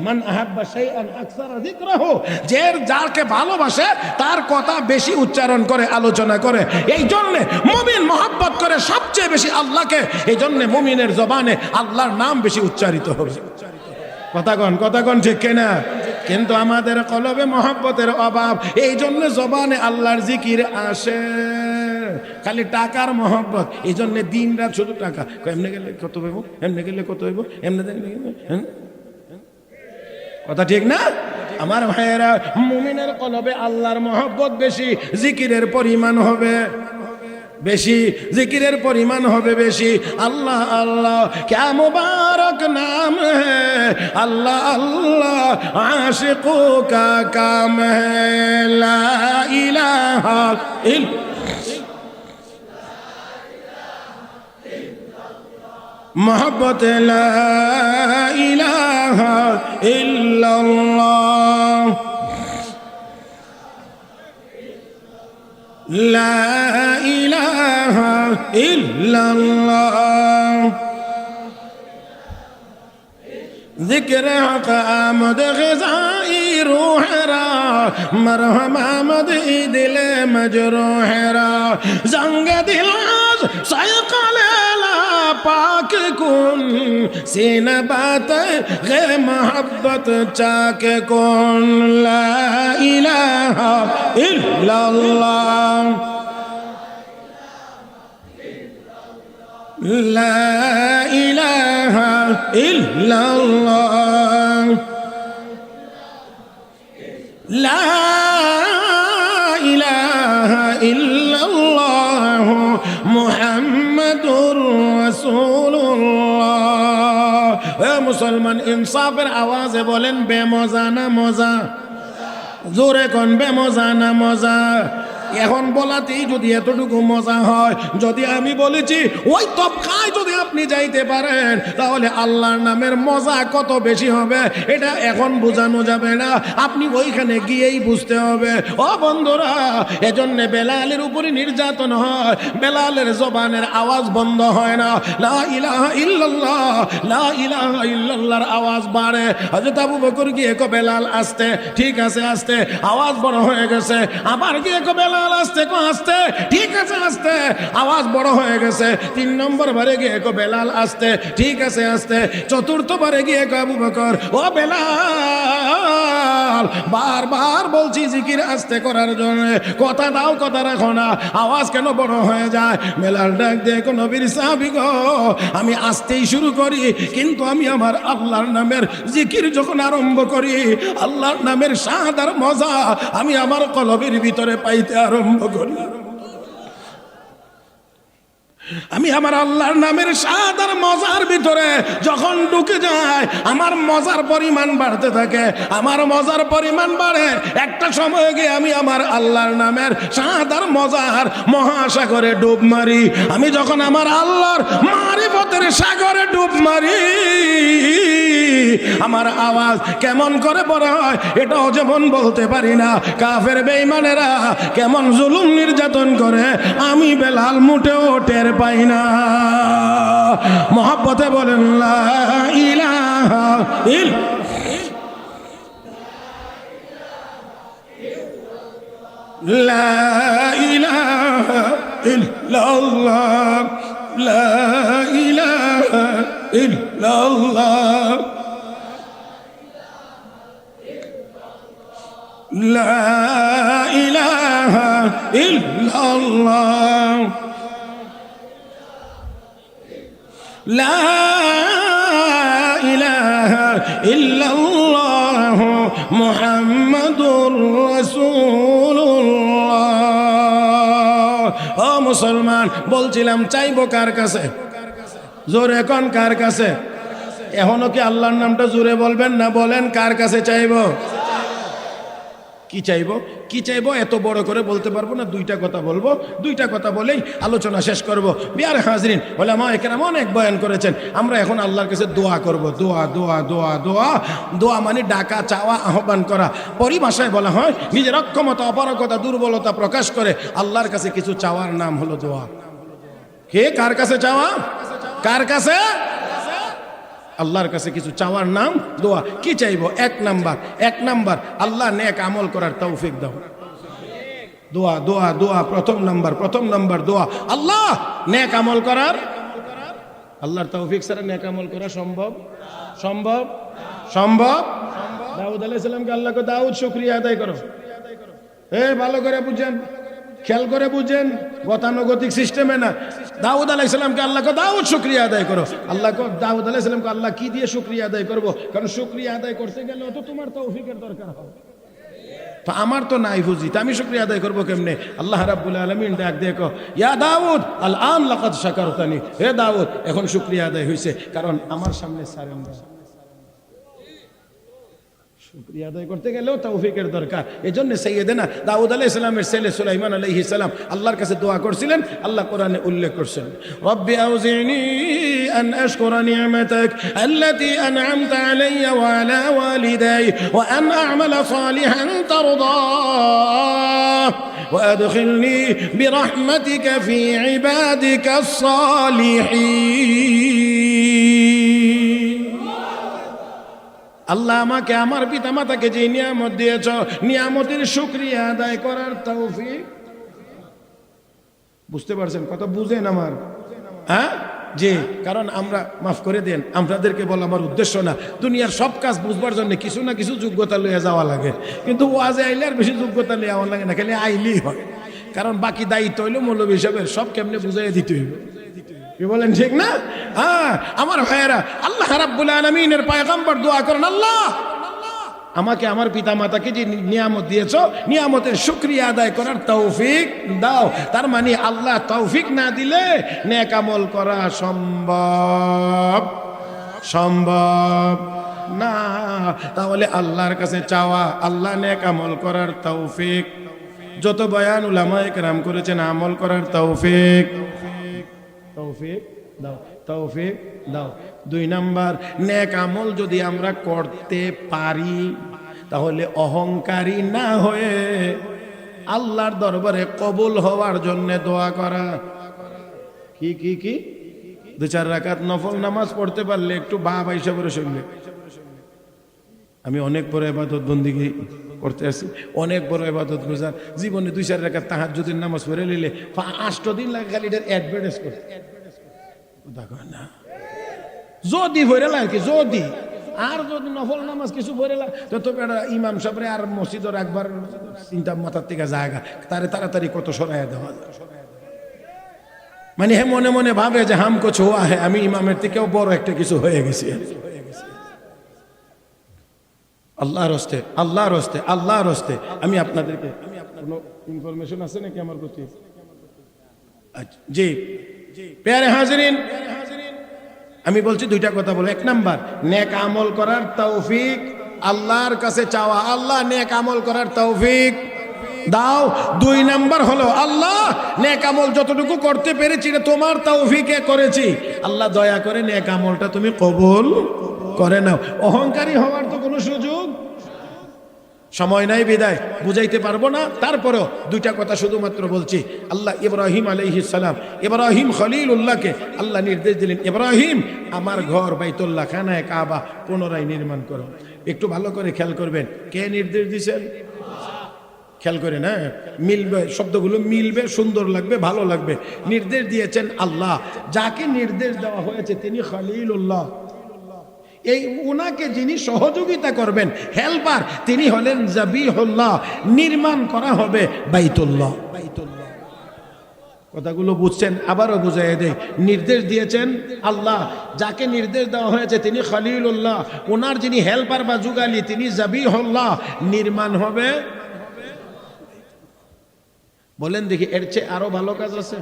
মান আহাব্বা শাইআন আকসারা যিকরাহু, যে যাকে ভালোবাসে তার কথা বেশি উচ্চারণ করে, আলোচনা করে। এই জন্য মুমিন মহব্বত করে সবচেয়ে বেশি আল্লাহকে, এই জন্য মুমিনের জবানে আল্লাহর নাম বেশি উচ্চারিত হবে। কথা কন ঠিক কিনা? কিন্তু আমাদের কলবে মহব্বতের অভাব, এই জন্য জবানে আল্লাহর জিকির আসে, খালি টাকার মহব্বত। এই জন্য দিন রাত শুধু টাকা, এমনি গেলে কত হইব, এমনি গেলে কত হইব, এমনি কথা ঠিক না? আমার ভাইয়েরা, মুমিনের কলবে আল্লাহর মহব্বত বেশি, জিকিরের পরিমাণ হবে বেশি, জিকিরের পরিমাণ হবে বেশি। আল্লাহ আল্লাহ ক্যা মুবারক নাম হ্যায়, আল্লাহ আল্লাহ আশিকো কা কাম হ্যায়, লা ইলাহা মোহব্বত লা ইলাহা ইল্লাল্লাহ, লা ইলাহা ইল্লাল্লাহ। ذکر حق آمد غذائی روح را، مرہم آمد دل مجروح را، زنگ دل آز سیقل پاک کن، سینہ بات غیر محبت چاک کن، لا الہ الا اللہ، لا الہ الا اللہ۔ লা ইলাহা ইল্লাল্লাহ মুহাম্মাদুর রাসূলুল্লাহ। এ মুসলমান, ইনসাফের আওয়াজে বলেন বেমজা না মজা? জোরে কোন বেমজা না মজা? এখন বলাতেই যদি এতটুকু মজা হয়, যদি আমি বলেছি ওই তবকায় যদি আপনি যাইতে পারেন, তাহলে আল্লাহর নামের মজা কত বেশি হবে এটা এখন বোঝানো যাবে না, আপনি ওইখানে গিয়েই বুঝতে হবে। ও বন্ধুরা, এজন্য বেলালের উপরে নির্যাতন হয়, বেলালের জবানের আওয়াজ বন্ধ হয় না। লা ইলাহা ইল্লাল্লাহ, লা ইলাহা ইল্লাল্লাহর আওয়াজ বাড়ে। হযরত আবু বকর গিয়ে কো বেলাল আস্তে, ঠিক আছে আস্তে, আওয়াজ বড় হয়ে গেছে। আবার গিয়ে কো বেলাল আস্তে, কো আস্তে, ঠিক আছে আস্তে, আওয়াজ বড় হয়ে গেছে। 3 নম্বর বারে গিয়ে কো বেলাল আস্তে, ঠিক আছে আস্তে। চতুর্থ বারে গিয়ে কো আবু বকর, ও বেলাল বারবার বলছি জিকির আস্তে করার জন্য, কথা দাও কথা রাখো না, আওয়াজ কেন বড় হয়ে যায়? বেলাল ডাক দিয়ে কো নবীর সাহাবী গো, আমি আস্তেই শুরু করি, কিন্তু আমি আমার আল্লাহর নামের জিকির যখন আরম্ভ করি, আল্লাহর নামের স্বাদ আর মজা আমি আমার কলবের ভিতরে পাইতে আরম্ভ করি। আমি আমার আল্লাহর নামের স্বাদ আর মজার ভিতরে যখন ঢুকে যায়, আমার মজার পরিমাণ বাড়তে থাকে, আমার মজার পরিমাণ বাড়ে। একটা সময় গিয়ে আমি আমার আল্লাহর নামের স্বাদ আর মজার মহাসাগরে ডুব মারি। আমি যখন আমার আল্লাহর মারিফতের সাগরে ডুব মারি, আমার আওয়াজ কেমন করে বড় হয় এটাও যেমন বলতে পারি না। কাফের বেঈমানেরা কেমন জুলুম নির্যাতন করে আমি বেলাল মুটেও টের পাই না। মহব্বতে বলেন লা ইলাহা লা ইলাহা ইল্লাল্লাহ, লা ইলাহা ইল্লাল্লাহ, লা ইলাহা ইল্লাল্লাহ, লা ইলাহা ইল্লাল্লাহ মুহাম্মাদুর রাসূলুল্লাহ। ও মুসলমান, বলছিলাম চাইবো কার কাছে? জোরে কোন কার কাছে? এখনো কি আল্লাহর নামটা জোরে বলবেন না? বলেন কার কাছে চাইবো? কি চাইবো? কি চাইবো এত বড় করে বলতে পারবো না, দুইটা কথা বলবো, দুইটা কথা বলেই আলোচনা শেষ করব। বিয়ারে হাজরিন, ওলামা একরাম অনেক বয়ান করেছেন, আমরা এখন আল্লাহর কাছে দোয়া করব। দোয়া দোয়া দোয়া দোয়া, দোয়া মানে ডাকা, চাওয়া, আহ্বান করা। পরিভাষায় বলা হয় নিজের অক্ষমতা, অপারগতা, দুর্বলতা প্রকাশ করে আল্লাহর কাছে কিছু চাওয়ার নাম হলো দোয়া। কে কার কাছে চাওয়া? কার কাছে? আল্লাহর কাছে কিছু চাওয়ার নাম দোয়া। কি চাইবো? এক নাম্বার আল্লাহ নেক আমল করার তৌফিক দাও। দোয়া দোয়া দোয়া, প্রথম নাম্বার দোয়া, আল্লাহ নেক আমল করার। আল্লাহর তৌফিক ছাড়া নেক আমল করা সম্ভব? সম্ভব? সম্ভব? দাউদ আলাইহিস সালামকে আল্লাহ কো দাউদ শুকরিয়া আদায় করো। ভালো করে বুঝেন, খেয়াল করে বুঝেন, গতানুগতিক সিস্টেমে না। দাউদ আলাইহিস সালামকে আল্লাহ কো দাউদ শুকরিয়া আদায় করো। আল্লাহ কো দাউদ আলাইহিস সালামকে আল্লাহ কি দিয়ে শুকরিয়া আদায় করব? কারণ শুকরিয়া আদায় করতে গেলে তো তোমার তৌফিকের দরকার হবে, তো আমার তো নাই বুঝি, তো আমি শুকরিয়া আদায় করবো কেমনে? আল্লাহ রাব্বুল আলামিন ডাক দেখো, ইয়া দাউদ আল আন লাকাদ শাকারতানি, হে দাউদ এখন শুকরিয়া আদায় হয়েছে, কারণ আমার সামনে সারেন্ডার। শুকরিয়া আদায় করতে গেলেও তৌফিকের দরকার। এজন্য সাইয়েদেনা দাউদ আলাইহিস সালামের ছেলে সুলাইমান আলাইহিস সালাম আল্লাহর কাছে দোয়া করছিলেন। আল্লাহ কোরআনে উল্লেখ করছেন, রব্বি আউজিনি আন আশকুরা নি'মাতাক আল্লাতী আন'আমতা আলাইয়া ওয়া আলা ওয়ালিদাই ওয়া আন আ'মালা সালিহান তারদাহ ওয়া আদখিলনি বিরহমাতিকা ফি ইবাদিকাস সালিহিন। আল্লাহ আমাকে আমার পিতা মাতাকে যে নিয়ামত দিয়েছ, নিয়ামতের শুকরিয়া আদায় করার তৌফিক। বুঝতে পারছেন কথা? বুঝেন আমার? হ্যাঁ জি, কারণ আমরা মাফ করে দেন, আপনাদেরকে বলা আমার উদ্দেশ্য না। দুনিয়ার সব কাজ বুঝবার জন্য কিছু না কিছু যোগ্যতা লইয়া যাওয়া লাগে, কিন্তু ওয়াজে আইলে আর বেশি যোগ্যতা লইয়া আমার লাগে না, খালি আইলেই হয়। কারণ বাকি দায়িত্ব হইলো মৌলবী হিসাবে সব কেমনে বুঝাইয়া দিতে হইবে। কি বলেন ঠিক না? আমার ভাইয়েরা, আল্লাহ রাব্বুল আলামিনের পয়গম্বর দোয়া করেন, আল্লাহ আমাকে আমার পিতা মাতাকে যে নিয়ামত দিয়েছ নিয়ামতের শুকরিয়া আদায় করার তৌফিক দাও। তার মানে আল্লাহ তৌফিক না দিলে নেক আমল করা সম্ভব না। তাহলে আল্লাহর কাছে চাওয়া আল্লাহ নেক আমল করার তৌফিক, যত বয়ান উলামায়ে কেরাম করেছেন আমল করার তৌফিক দাও, তৌফিক দাও। 2 নাম্বার, নেক আমল যদি আমরা করতে পারি তাহলে অহংকারী না হয়ে আল্লাহর দরবারে কবুল হওয়ার জন্য দোয়া করা। কি 2-4 রাকাত নফল নামাজ পড়তে পারলে একটু বাইসা করে শুনলে, আমি অনেক বড় ইবাদত বন্দিগি করতে আসি, অনেক বড় ইবাদত গুজার, জীবনে 2-4 রাকাত তাহাজ্জুদের নামাজ পড়ে নিলে 8 দিন লাগে খালি এটার অ্যাডভার্টাইজ করতে। না যদি ভরে লাগে, যদি আর যদি নফল নামাজ কিছু ভরে লাগে তো ইমাম সাহেবরে আর মসজিদের একবার চিন্তা মাথার থেকে জায়গা তারে তাড়াতাড়ি কত সরাইয়া দেওয়া যায়। মানে হে মনে মনে ভাবে যে হাম কিছু হুয়া হে, আমি ইমামের থেকেও বড় একটা কিছু হয়ে গেছি। আল্লাহর হস্তে আমি আপনাদেরকে কোনো ইনফরমেশন আছে নাকি আমার প্রতি? জি প্যারে হাজিরিন, আমি বলছি 2টা কথা বলো। 1 নাম্বার, নেক আমল করার তৌফিক আল্লাহর কাছে চাওয়া, আল্লাহ নেক আমল করার তৌফিক দাও। 2 নাম্বার হলো আল্লাহ নেক আমল যতটুকু করতে পেরেছি এটা তোমার তৌফিকে করেছি, আল্লাহ দয়া করে নেক আমলটা তুমি কবুল করে নাও। অহংকারী হওয়ার তো কোনো সুযোগ, সময় নাই বিদায় বুঝাইতে পারবো না, তারপরেও 2টা কথা শুধুমাত্র বলছি। আল্লাহ ইব্রাহিম আলাইহিস সালাম, ইব্রাহিম খলিলুল্লাহকে আল্লাহ নির্দেশ দিলেন, ইব্রাহিম আমার ঘর বাইতুল্লাহ খানায়ে কাবা পুনরায় নির্মাণ করো। একটু ভালো করে খেয়াল করবেন, কে নির্দেশ দিয়েছেন? খেয়াল করে না, মিলবে শব্দগুলো, মিলবে, সুন্দর লাগবে, ভালো লাগবে। নির্দেশ দিয়েছেন আল্লাহ, যাকে নির্দেশ দেওয়া হয়েছে তিনি খলিলুল্লাহ। এই উনাকে যিনি সহযোগিতা করবেন, হেল্পার, তিনি হলেন জাবিহুল্লাহ। নির্মাণ করা হবে বাইতুল্লাহ। কথাগুলো বুঝছেন? আবারও বুঝাই দেয়, নির্দেশ দিয়েছেন আল্লাহ, যাকে নির্দেশ দেওয়া হয়েছে তিনি খলিলুল্লাহ, ওনার যিনি হেল্পার বা যুগালি তিনি জাবিহুল্লাহ। নির্মাণ হবে, বলেন দেখি এর চেয়ে আরো ভালো কাজ আছে?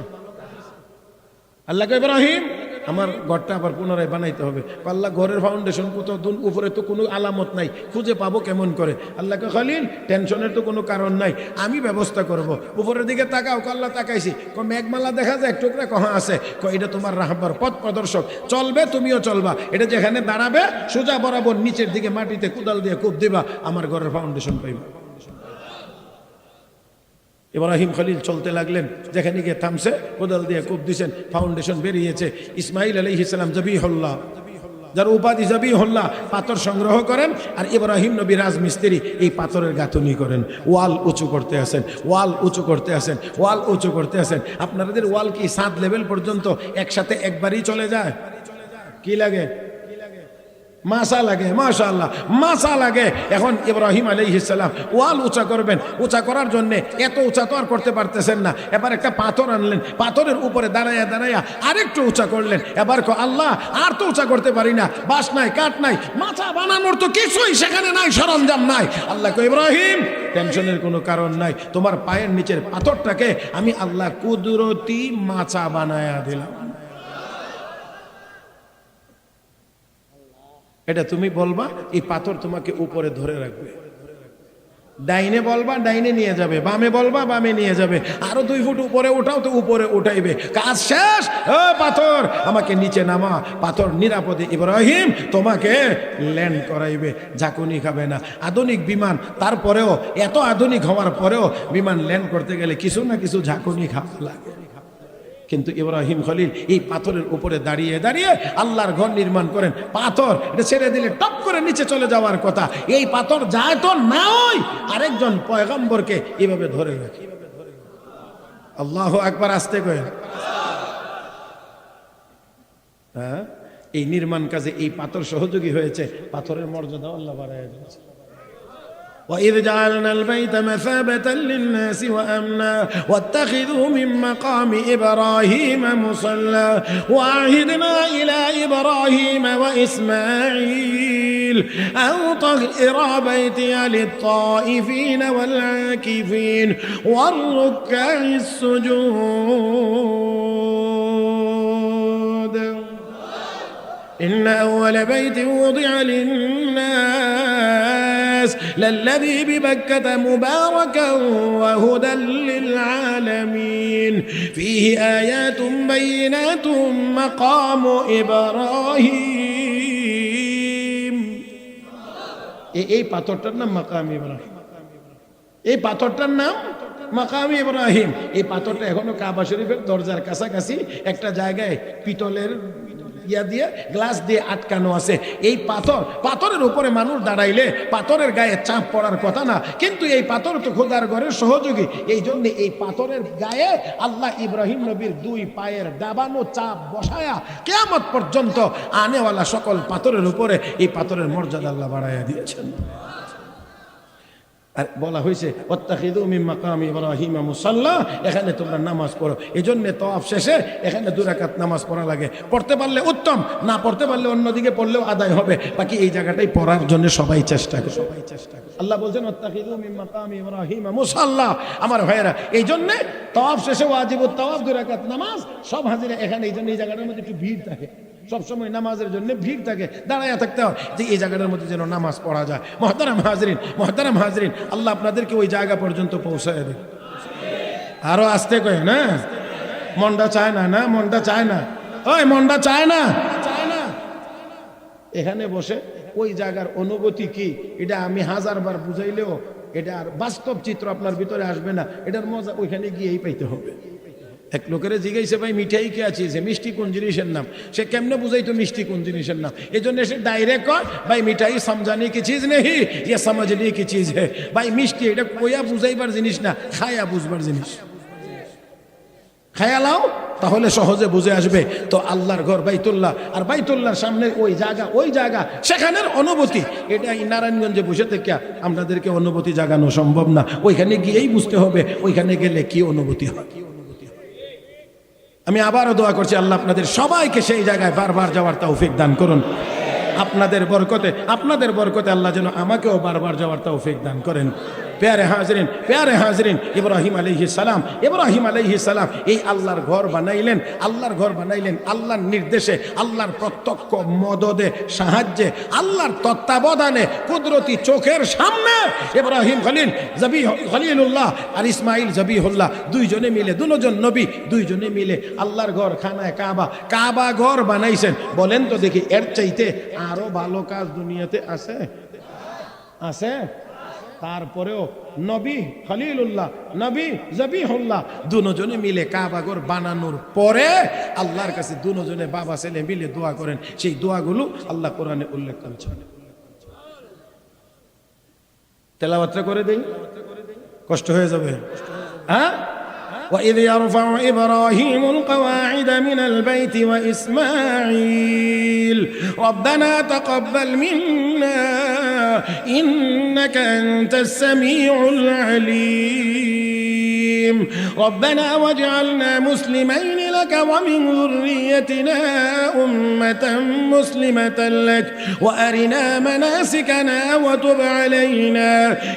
আল্লাহকে ইব্রাহিম আমার ঘরটা আবার পুনরায় বানাইতে হবে। আল্লাহ ঘরের ফাউন্ডেশন কত দূর উপরে তো কোনো আলামত নাই, খুঁজে পাবো কেমন করে? আল্লাহকে খলিল, টেনশনের তো কোনো কারণ নাই, আমি ব্যবস্থা করব। উপরের দিকে তাকাও, আল্লাহ তাকাইছি, মেঘমালা দেখা যায় এক টুকরা, কহা আছে, এটা তোমার রাহবার পথ প্রদর্শক, চলবে তুমিও চলবা, এটা যেখানে দাঁড়াবে সোজা বরাবর নিচের দিকে মাটিতে কোদাল দিয়ে কূপ দিবা, আমার ঘরের ফাউন্ডেশন পাইবা। ইব্রাহিম খলিল চলতে লাগলেন, যেখানে গিয়ে থামছে কোদাল দিয়ে কূপ দিয়েছেন, ফাউন্ডেশন বেরিয়েছে। ইসমাইল আলাইহিস সালাম জাবিহুল্লাহ, যার উপাধি জাবিহুল্লাহ, পাথর সংগ্রহ করেন, আর ইব্রাহিম নবী রাজমিস্ত্রি এই পাথরের গাঁথনি করেন। ওয়াল উঁচু করতে আসেন, ওয়াল উঁচু করতে আসেন, ওয়াল উঁচু করতে আসেন। আপনাদের ওয়াল কি 7 লেভেল পর্যন্ত একসাথে একবারই চলে যায়? কি লাগে? মাসা লাগে, মাশাআল্লাহ মাসা লাগে। এখন ইব্রাহিম আলাইহিস সালাম ওয়াল উঁচা করবেন, উঁচা করার জন্য এত উঁচা তো আর করতে পারতেছেন না, এবার একটা পাথর আনলেন, পাথরের উপরে দাঁড়াইয়া দাঁড়াইয়া আরেকটু উঁচা করলেন। এবার আল্লাহ আর তো উঁচা করতে পারি না, বাঁশ নাই, কাঠ নাই, মাচা বানানোর তো কিছুই সেখানে নাই, সরঞ্জাম নাই। আল্লাহ কয় ইব্রাহিম টেনশনের কোনো কারণ নাই, তোমার পায়ের নিচের পাথরটাকে আমি আল্লাহ কুদরতি মাচা বানায়া দিলাম। এটা তুমি বলবা, এই পাথর তোমাকে উপরে ধরে রাখবে। ডাইনে বলবা, ডাইনে নিয়ে যাবে, বামে বলবা, বামে নিয়ে যাবে। আরো 2 ফুট উপরে উঠাও তো উপরে উঠাইবে। কাজ শেষ, ও পাথর আমাকে নিচে নামা। পাথর নিরাপদে ইব্রাহিম তোমাকে ল্যান্ড করাইবে, ঝাঁকুনি খাবে না। আধুনিক বিমান, তারপরেও এত আধুনিক হওয়ার পরেও বিমান ল্যান্ড করতে গেলে কিছু না কিছু ঝাঁকুনি খাওয়া লাগে। কিন্তু ইব্রাহিম খলিল এই পাথরের উপরে দাঁড়িয়ে দাঁড়িয়ে আল্লাহর ঘর নির্মাণ করেন। পাথর এটা ছেড়ে দিলে টপ করে নিচে চলে যাওয়ার কথা, এই পাথর যায় তো নাই, আরেকজন পয়গম্বরকে এভাবে ধরে রাখে। আল্লাহু আকবার, আসতে কয়। হ্যাঁ, এই নির্মাণ কাজে এই পাথর সহযোগী হয়েছে, পাথরের মর্যাদা আল্লাহ বাড়ায় দিয়েছে। وَإِذْ جَعَلْنَا الْبَيْتَ مَثَابَةً لِلنَّاسِ وَأَمْنًا وَاتَّخِذُوا مِن مَّقَامِ إِبْرَاهِيمَ مُصَلًّى وَعَهِدْنَا إِلَىٰ إِبْرَاهِيمَ وَإِسْمَاعِيلَ أو طهر بيتي للطائفين والعاكفين والركع السجود إن أول بيت وضع للناس للذي ببكة مباركا وهدى للعالمين فيه آيات بينات مقام إبراهيم এই পাথরটার নাম মাকাম ইব্রাহিম এই পাথরটার নাম মাকাম ইব্রাহিম এই পাথরটা এখনো কাবা শরীফের দরজার কাছাকাছি একটা জায়গায় পিতলের ইয়া দিয়ে গ্লাস দিয়ে আটকানো আছে এই পাথরের উপরে মানুষ দাঁড়াইলে পাথরের গায়ে চাপ পড়ার কথা না কিন্তু এই পাথর তো খোদার ঘরের সহযোগী এই জন্য এই পাথরের গায়ে আল্লাহ ইব্রাহিম নবীর দুই পায়ের দাবানো চাপ বসায়া কিয়ামত পর্যন্ত আনেওয়ালা সকল পাথরের উপরে এই পাথরের মর্যাদা আল্লাহ বাড়াইয়া দিয়েছেন আর বলা হয়েছে ওয়াত্তাখিযু মিন মাকামি ইব্রাহিম মুসাল্লা এখানে তোমরা নামাজ পড়ো এজন্য তাওয়াফ শেষে এখানে 2 রাকাত নামাজ পড়া লাগে পড়তে পারলে উত্তম না পড়তে পারলে অন্যদিকে পড়লেও আদায় হবে বাকি এই জায়গাটাই পড়ার জন্য সবাই চেষ্টা করে আল্লাহ বলেন ওয়াত্তাখিযু মিন মাকামি ইব্রাহিম মুসাল্লা আমার ভাইয়েরা এইজন্য তাওয়াফ শেষে ওয়াজিবুত তাওয়াফ 2 রাকাত নামাজ সব হাজিরা এখানে এইজন্য এই জায়গাটার মধ্যে একটু ভিড় থাকে সব সময় নামাজের জন্য ভিড় থাকে দাঁড়ায়া থাকতে হয় যে এই জায়গাটার মধ্যে যেন নামাজ পড়া যায় মুহতারাম হাজরিন আল্লাহ আপনাদেরকে ওই জায়গা পর্যন্ত পৌঁছায় দেয় আরো আসতে কয় না মনটা চায় না মনটা চায় না ওই মনটা চায় না এখানে বসে ওই জায়গার অনুভূতি কি এটা আমি 1000 বার বুঝাইলেও এটা আর বাস্তব চিত্র আপনার ভিতরে আসবে না এটার মজা ওইখানে গিয়েই পাইতে হবে এক লোকের জিজ্ঞাসা ভাই মিঠাই কে আছে মিষ্টি কোন জিনিসের নাম সে কেমনে বুঝাইতো মিষ্টি কোন জিনিসের নাম এই জন্য সে ডাইরেক্ট কয় ভাই মিঠাই সমঝানে কি চিজ নেই ইয়ে সমঝনে কি চিজ হে ভাই মিষ্টি এটা কোয়া বুঝাইবার জিনিস না খায়া বুঝবার জিনিস খায়া লাও তাহলে সহজে বুঝে আসবে তো আল্লাহর ঘর বাইতুল্লাহ আর বাইতুল্লাহর সামনে ওই জায়গা সেখানের অনুভূতি এটা নারায়ণগঞ্জে বসে থেকে আপনাদেরকে অনুভূতি জাগানো সম্ভব না ওইখানে গিয়েই বুঝতে হবে ওইখানে গেলে কি অনুভূতি হয় আমি আবারও দোয়া করছি আল্লাহ আপনাদের সবাইকে সেই জায়গায় বারবার যাওয়ার তৌফিক দান করুন আপনাদের বরকতে আল্লাহ যেন আমাকেও বারবার যাওয়ার তৌফিক দান করেন প্যারে হাজরিন ইব্রাহিম আলাইহিস সালাম এই আল্লাহর ঘর বানাইলেন আল্লাহর নির্দেশে আল্লাহর প্রত্যক্ষ মদদে সাহায্যে আল্লাহর তত্ত্বাবধানে কুদরতি চোখের সামনে ইব্রাহিম খলিলুল্লাহ আর ইসমাইল জবিহুল্লাহ দুইজন নবী দুইজনে মিলে আল্লাহর ঘর খানায় কাবা ঘর বানাইছেন বলেন তো দেখি এর চাইতে আরো ভালো কাজ দুনিয়াতে আছে তারপরেও নবী খলিলুল্লাহ নবী জবিহুল্লাহ দুজনে মিলে কাবা ঘর বানানোর পরে আল্লাহর কাছে দুজনে বাবা ছেলে মিলে দোয়া করেন সেই দোয়াগুলো আল্লাহ কোরআনে উল্লেখ করেছেন তেলাওয়াত করে দেই কষ্ট হয়ে যাবে হ্যাঁ وإذ يرفع إبراهيم القواعد من البيت وإسماعيل ربنا تقبل منا إنك أنت السميع العليم ربنا واجعلنا مسلمين لك ومن ذريتنا أمة مسلمة لك وأرنا مناسكنا وتب علينا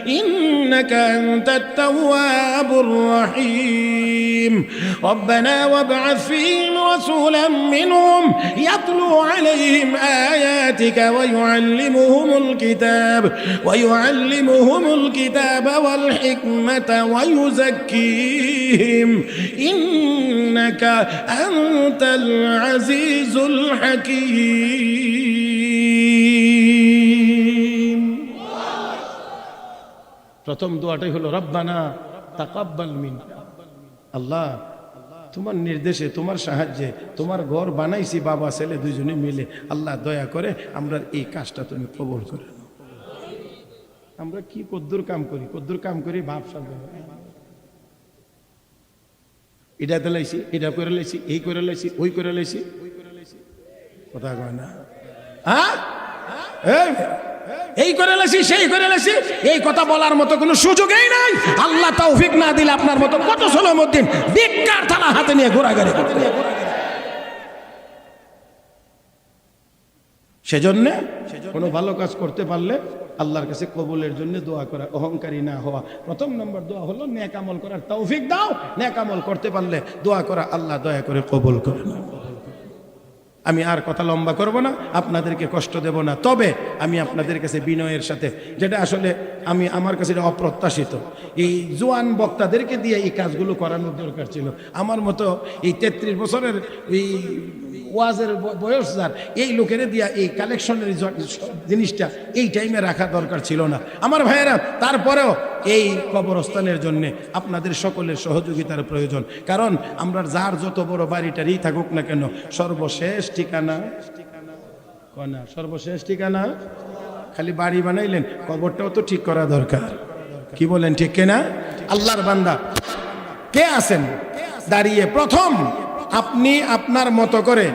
إنك أنت التواب الرحيم ربنا وابعث فيهم رسولا منهم يتلو عليهم آياتك ويعلمهم الكتاب والحكمة ويزكيهم إنك أنت العزيز الحكيم প্রথম দোয়াটাই হলো রব্বানা তাকাব্বাল মিন্না আল্লাহ তোমার নির্দেশে তোমার সাহায্যে তোমার ঘর বানাইছি বাবা ছেলে দুইজনে মিলে আল্লাহ দয়া করে আমরা এই কাজটা তুমি কবুল করে নাও আমরা কি কদ্দুর কাম করি ভাব সব এটা লাইছি এটা করে লাইছি এই করে লাইছি ওই করে লাইছি কথা কয় না হ্যাঁ এই করে লাইছি সেই করে লাইছি এই কথা বলার মতো কোনো সুযোগই নাই আল্লাহ তৌফিক না দিলে আপনার মতো কত সলামউদ্দিন বিকার থালা হাতে নিয়ে ঘোরাঘুরি করতে সেজন্য কোনো ভালো কাজ করতে পারলে আল্লাহর কাছে কবুলের জন্য দোয়া করা, অহংকারী না হওয়া। প্রথম নম্বর দোয়া হলো নেক আমল করার তৌফিক দাও। নেক আমল করতে পারলে দোয়া করা, আল্লাহ দয়া করে কবুল করে নাও। আমি আর কথা লম্বা করব না, আপনাদেরকে কষ্ট দেব না। তবে আমি আপনাদের কাছে বিনয়ের সাথে, যেটা আসলে আমার কাছে এটা অপ্রত্যাশিত, এই জোয়ান বক্তাদেরকে দিয়ে এই কাজগুলো করানোর দরকার ছিল। আমার মতো এই 33 বছরের এই ওয়াজের বয়স যার, এই লোকেরা দিয়া এই কালেকশনের জিনিসটা এই টাইমে রাখা দরকার ছিল না আমার ভাইয়েরা। তারপরেও এই কবরস্থানের জন্য আপনাদের সকলের সহযোগিতার প্রয়োজন। কারণ আমরা যার যত বড় বাড়িটারই থাকুক না কেন, সর্বশেষ ঠিকানা কনা, সর্বশেষ ঠিকানা খালি বাড়ি বানাইলেন, কবরটাও তো ঠিক করা দরকার। কি বলেন, ঠিক কিনা? আল্লাহর বান্দা কে আছেন দাঁড়িয়ে, প্রথম আপনি আপনার মতো করে